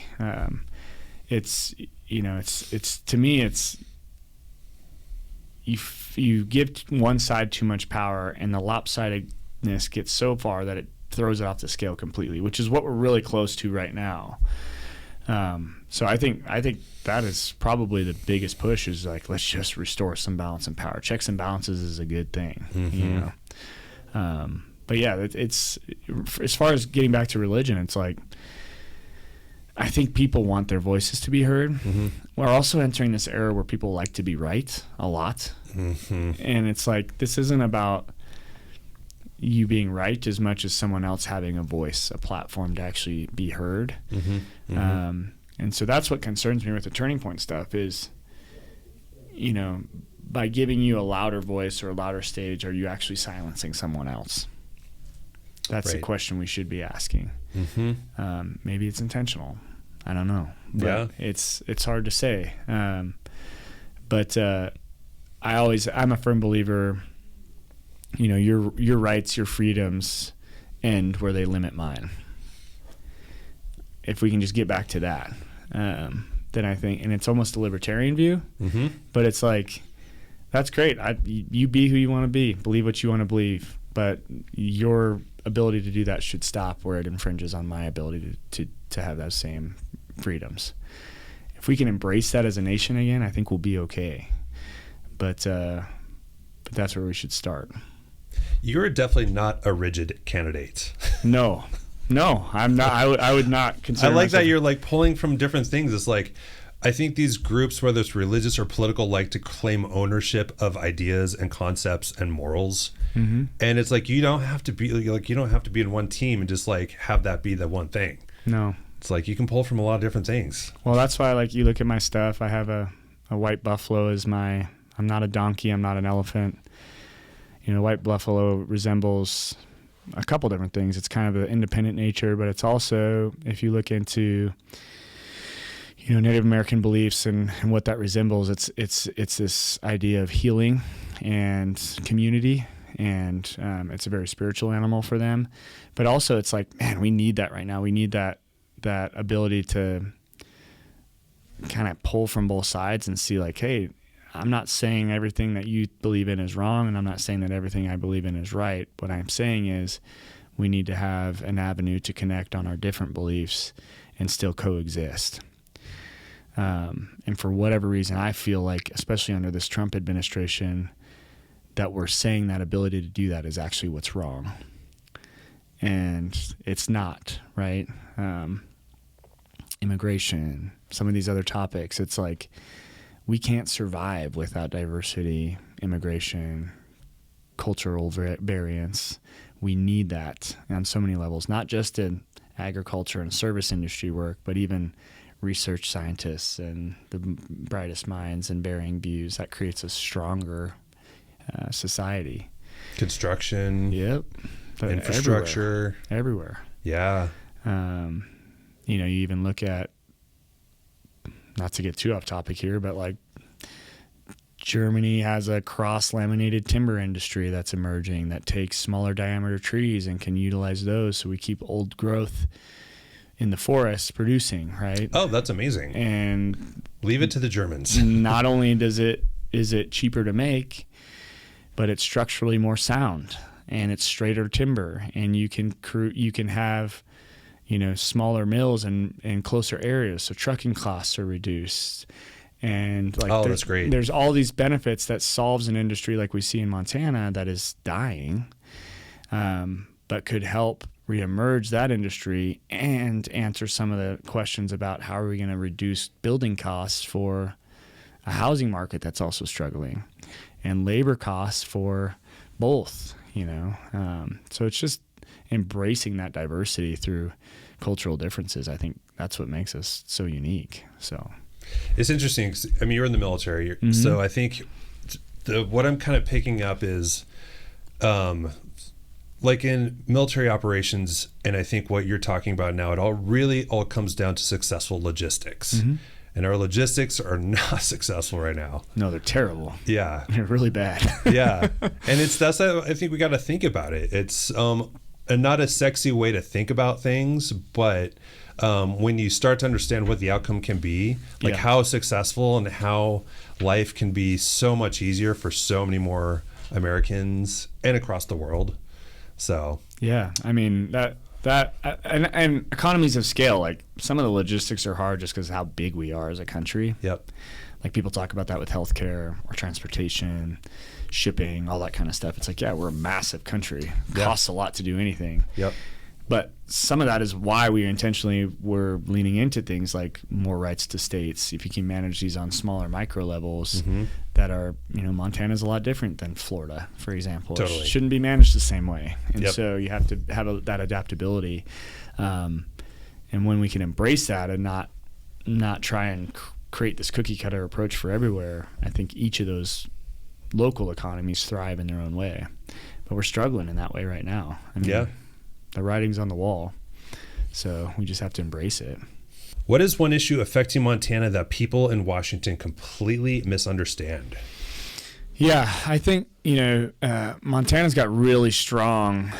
It's to me, it's you give one side too much power, and the lopsidedness gets so far that it throws it off the scale completely, which is what we're really close to right now. So I think that is probably the biggest push, is like, let's just restore some balance and power. Checks and balances is a good thing, But yeah, it's as far as getting back to religion, it's like, I think people want their voices to be heard. We're also entering this era where people like to be right a lot. And it's like, this isn't about you being right as much as someone else having a voice, a platform to actually be heard. And so that's what concerns me with the Turning Point stuff is, by giving you a louder voice or a louder stage, are you actually silencing someone else? That's the question we should be asking. Maybe it's intentional. I don't know. But it's hard to say. But I'm a firm believer, your rights, your freedoms end where they limit mine. If we can just get back to that, then I think, and it's almost a libertarian view, but it's like, that's great. You be who you want to be, believe what you want to believe, but your ability to do that should stop where it infringes on my ability to have those same freedoms. if we can embrace that as a nation again, I think we'll be okay. But that's where we should start. You're definitely not a rigid candidate. No, I'm not. I would not consider. I like myself. that you're like pulling from different things. It's like, I think these groups, whether it's religious or political, like to claim ownership of ideas and concepts and morals. Mm-hmm. And it's like, you don't have to be in one team and just like have that be the one thing. No, it's like you can pull from a lot of different things. Well, that's why, like, you look at my stuff. I have a white buffalo as my. I'm not a donkey. I'm not an elephant. White buffalo resembles a couple different things. It's kind of an independent nature, but it's also, if you look into, Native American beliefs and what that resembles, it's this idea of healing and community, and it's a very spiritual animal for them. But also, it's like, man, we need that right now. We need that ability to kind of pull from both sides and see, like, hey, I'm not saying everything that you believe in is wrong, and I'm not saying that everything I believe in is right. What I'm saying is we need to have an avenue to connect on our different beliefs and still coexist. And for whatever reason, I feel like, especially under this Trump administration, that we're saying that ability to do that is actually what's wrong. And it's not, right? Immigration, some of these other topics, it's like, we can't survive without diversity, immigration, cultural variance. We need that on so many levels, not just in agriculture and service industry work, but even research scientists and the brightest minds and varying views. That creates a stronger society. Construction. Yep. Infrastructure. Everywhere. Yeah. You even look at, not to get too off topic here, but like Germany has a cross-laminated timber industry that's emerging that takes smaller diameter trees and can utilize those, so we keep old growth in the forest producing, right? Oh, that's amazing. And leave it to the Germans. Not only is it cheaper to make, but it's structurally more sound, and it's straighter timber, and you can have smaller mills and closer areas, so trucking costs are reduced. And that's great. There's all these benefits that solves an industry like we see in Montana that is dying, but could help reemerge that industry and answer some of the questions about how are we going to reduce building costs for a housing market that's also struggling, and labor costs for both. So it's just embracing that diversity through cultural differences. I think that's what makes us so unique. So it's interesting. I mean, you're in the military, Mm-hmm. so I think what I'm kind of picking up is, like in military operations, and I think what you're talking about now, it all comes down to successful logistics. Mm-hmm. And our logistics are not successful right now. No, they're terrible. Yeah. They're really bad. Yeah. And I think we got to think about it. It's not a sexy way to think about things, but when you start to understand what the outcome can be, like how successful and how life can be so much easier for so many more Americans and across the world. So yeah, I mean and economies of scale, like some of the logistics are hard just because of how big we are as a country. Yep. Like people talk about that with healthcare or transportation, shipping, all that kind of stuff. It's like, yeah, we're a massive country. It costs a lot to do anything. Yep. But some of that is why we intentionally were leaning into things like more rights to states. If you can manage these on smaller micro levels that are, Montana's a lot different than Florida, for example. Totally. It shouldn't be managed the same way. And Yep. so you have to have that adaptability. And when we can embrace that and not try and create this cookie cutter approach for everywhere, I think each of those local economies thrive in their own way. But we're struggling in that way right now. I mean, the writing's on the wall, so we just have to embrace it. What is one issue affecting Montana that people in Washington completely misunderstand? Yeah, I think, Montana's got really strong,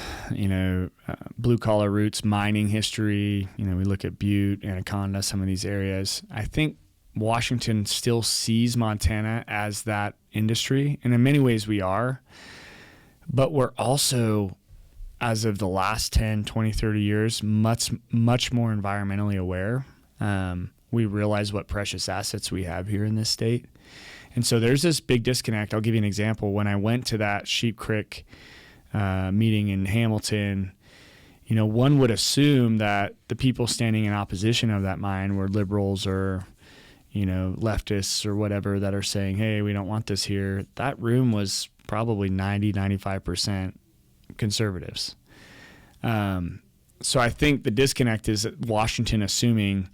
blue-collar roots, mining history. We look at Butte, Anaconda, some of these areas. I think Washington still sees Montana as that industry, and in many ways we are. But we're also, as of the last 10, 20, 30 years, much more environmentally aware. we realize what precious assets we have here in this state. And so there's this big disconnect. I'll give you an example. When I went to that Sheep Creek meeting in Hamilton, one would assume that the people standing in opposition of that mine were liberals or, leftists or whatever that are saying, hey, we don't want this here. That room was probably 95% conservatives. So I think the disconnect is Washington assuming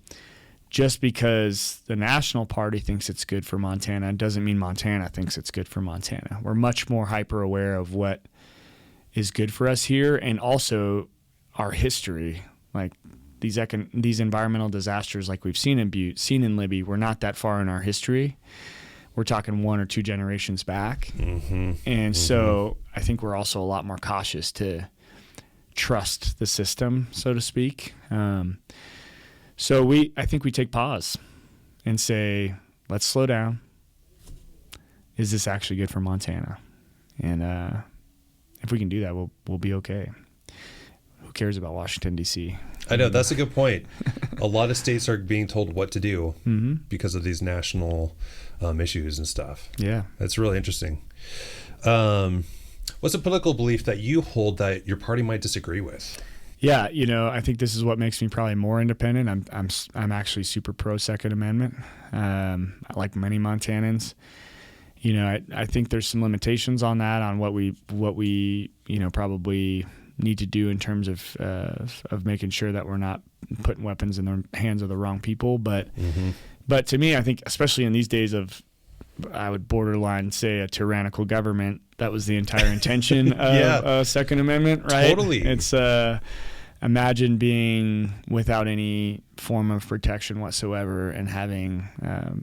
just because the National Party thinks it's good for Montana doesn't mean Montana thinks it's good for Montana. We're much more hyper aware of what is good for us here, and also our history. Like these environmental disasters like we've seen in Butte, seen in Libby, we're not that far in our history. We're talking 1 or 2 generations back. And so I think we're also a lot more cautious to trust the system, so to speak. So I think we take pause and say, let's slow down. Is this actually good for Montana? And if we can do that, we'll be okay. Who cares about Washington, D.C.? I know, that's a good point. A lot of states are being told what to do because of these national issues and stuff. Yeah. That's really interesting. What's a political belief that you hold that your party might disagree with? Yeah, I think this is what makes me probably more independent. I'm actually super pro Second Amendment, like many Montanans. I think there's some limitations on that, on what we probably need to do in terms of making sure that we're not putting weapons in the hands of the wrong people. But to me, I think especially in these days of, I would borderline say, a tyrannical government, that was the entire intention of Second Amendment, right? Totally. It's imagine being without any form of protection whatsoever and having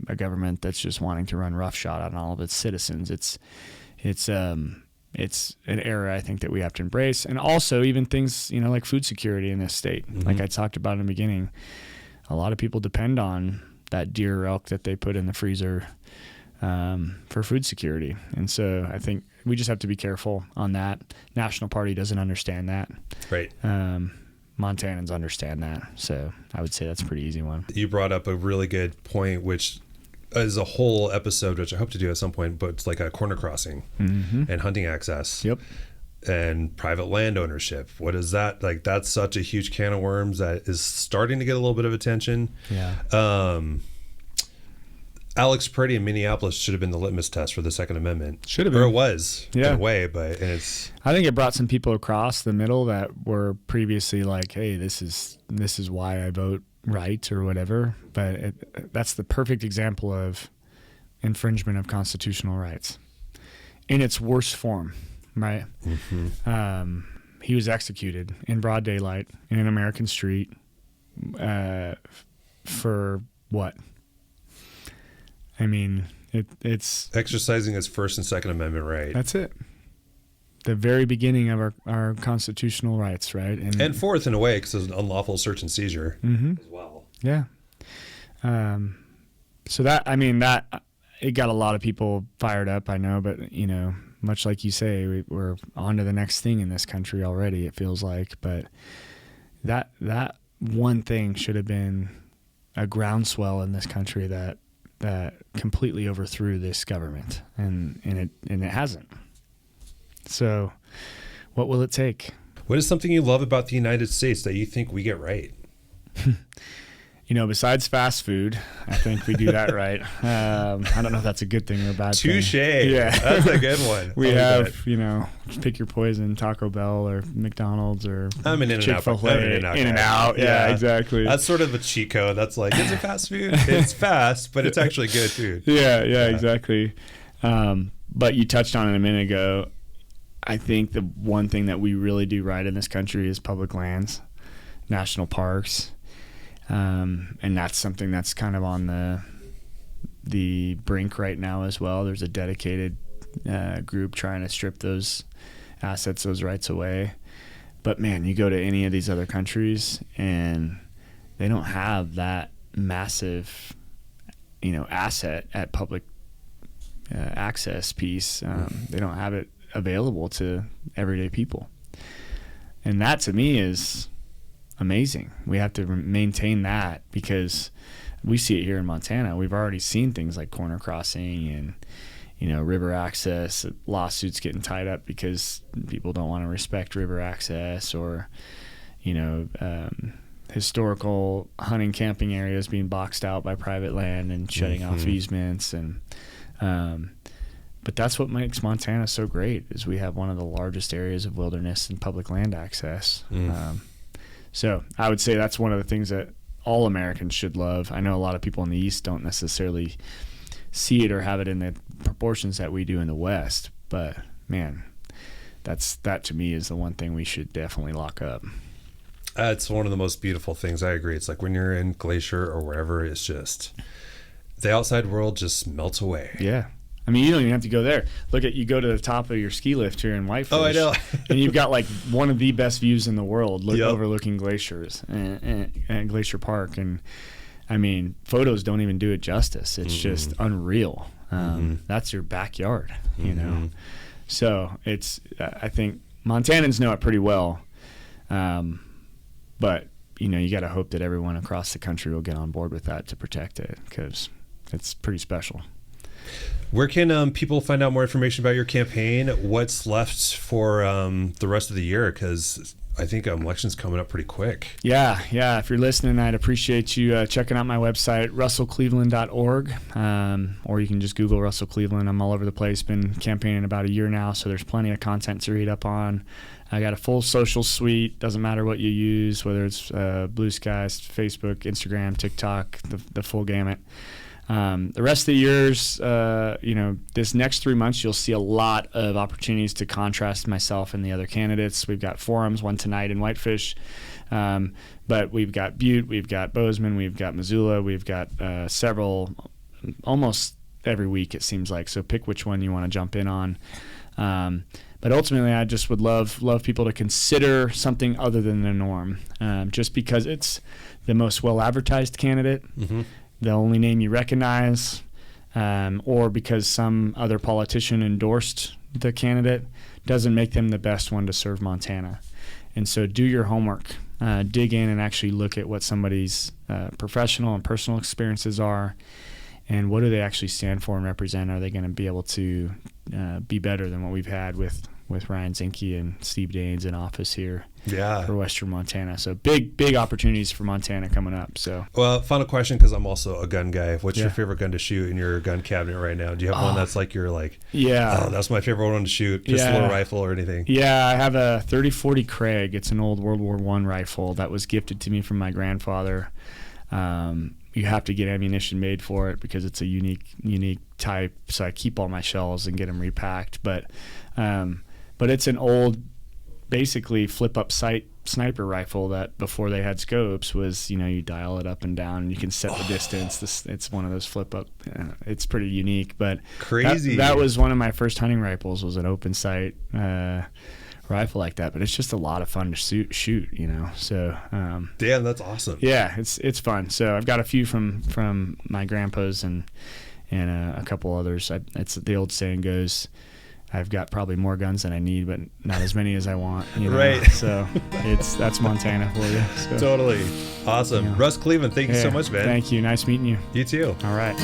a government that's just wanting to run roughshod on all of its citizens. It's an era I think that we have to embrace. And also even things, like food security in this state. Like I talked about in the beginning, a lot of people depend on that deer or elk that they put in the freezer for food security. And so I think we just have to be careful on that. National Party doesn't understand that. Right. Montanans understand that. So I would say that's a pretty easy one. You brought up a really good point, which is a whole episode, which I hope to do at some point, but it's like a corner crossing and hunting access. Yep. And private land ownership. What is that? Like, that's such a huge can of worms that is starting to get a little bit of attention. Yeah. Alex Purdy in Minneapolis should have been the litmus test for the Second Amendment. Should have been. Or it was, in a way, but it's... I think it brought some people across the middle that were previously like, hey, this is why I vote right or whatever. But that's the perfect example of infringement of constitutional rights in its worst form, right? He was executed in broad daylight in an American street for what? I mean, it's exercising his First and Second Amendment right. That's it. The very beginning of our constitutional rights, right? And fourth, in a way, because it's an unlawful search and seizure as well. Yeah. So that it got a lot of people fired up, I know, but much like you say, we're on to the next thing in this country already, it feels like. But that one thing should have been a groundswell in this country that completely overthrew this government, and it hasn't. So what will it take? What is something you love about the United States that you think we get right? Besides fast food, I think we do that right. I don't know if that's a good thing or a bad thing. Touche. Yeah. That's a good one. We have, pick your poison, Taco Bell or McDonald's or I'm an In-N-Out. Chick-fil-A. In-N-Out. Yeah, exactly. That's sort of a cheat code. That's like, is it fast food? It's fast, but it's actually good food. Yeah, exactly. But you touched on it a minute ago. I think the one thing that we really do right in this country is public lands, national parks. And that's something that's kind of on the brink right now as well. There's a dedicated group trying to strip those assets, those rights away. But man, you go to any of these other countries and they don't have that massive, asset at public access piece. They don't have it available to everyday people. And that to me is amazing. We have to maintain that because we see it here in Montana. We've already seen things like corner crossing and, river access, lawsuits getting tied up because people don't want to respect river access, or, historical hunting camping areas being boxed out by private land and shutting off easements. And but that's what makes Montana so great, is we have one of the largest areas of wilderness and public land access. So I would say that's one of the things that all Americans should love. I know a lot of people in the East don't necessarily see it or have it in the proportions that we do in the West, but man, that to me is the one thing we should definitely lock up. It's one of the most beautiful things. I agree. It's like when you're in Glacier or wherever, it's just the outside world just melts away. Yeah. I mean, you don't even have to go there. You go to the top of your ski lift here in Whitefish. Oh, I know. And you've got like one of the best views in the world, overlooking glaciers and Glacier Park. And I mean, photos don't even do it justice. It's just unreal. That's your backyard, So I think Montanans know it pretty well. But, you got to hope that everyone across the country will get on board with that to protect it, because it's pretty special. Where can people find out more information about your campaign? What's left for the rest of the year? Because I think election's coming up pretty quick. Yeah. If you're listening, I'd appreciate you checking out my website, russellcleveland.org, or you can just Google Russell Cleveland. I'm all over the place. Been campaigning about a year now, so there's plenty of content to read up on. I got a full social suite. Doesn't matter what you use, whether it's Blue Sky, Facebook, Instagram, TikTok, the full gamut. The rest of the years, this next 3 months, you'll see a lot of opportunities to contrast myself and the other candidates. We've got forums, one tonight in Whitefish, but we've got Butte, we've got Bozeman, we've got Missoula, we've got several, almost every week it seems like. So pick which one you want to jump in on. But ultimately, I just would love people to consider something other than the norm, just because it's the most well-advertised candidate. The only name you recognize, or because some other politician endorsed the candidate, doesn't make them the best one to serve Montana. And so do your homework. Dig in and actually look at what somebody's professional and personal experiences are, and what do they actually stand for and represent. Are they going to be able to be better than what we've had with Ryan Zinke and Steve Daines in office here for Western Montana? So big opportunities for Montana coming up. So, well, final question, because I'm also a gun guy. What's your favorite gun to shoot in your gun cabinet right now? Do you have one that's like that's my favorite one to shoot, pistol or rifle or anything? Yeah, I have a 30-40 Craig. It's an old World War I rifle that was gifted to me from my grandfather. You have to get ammunition made for it because it's a unique type. So I keep all my shells and get them repacked. But it's an old, basically flip-up sight sniper rifle that before they had scopes was, you dial it up and down and you can set the distance. It's one of those flip-up. It's pretty unique. But crazy. That was one of my first hunting rifles, was an open sight rifle like that. But it's just a lot of fun to shoot. So damn, that's awesome. Yeah, it's fun. So I've got a few from my grandpa's and a couple others. It's the old saying goes, I've got probably more guns than I need, but not as many as I want. Right. So that's Montana for you. So, totally. Awesome. Russ Cleveland, thank you so much, man. Thank you. Nice meeting you. You too. All right.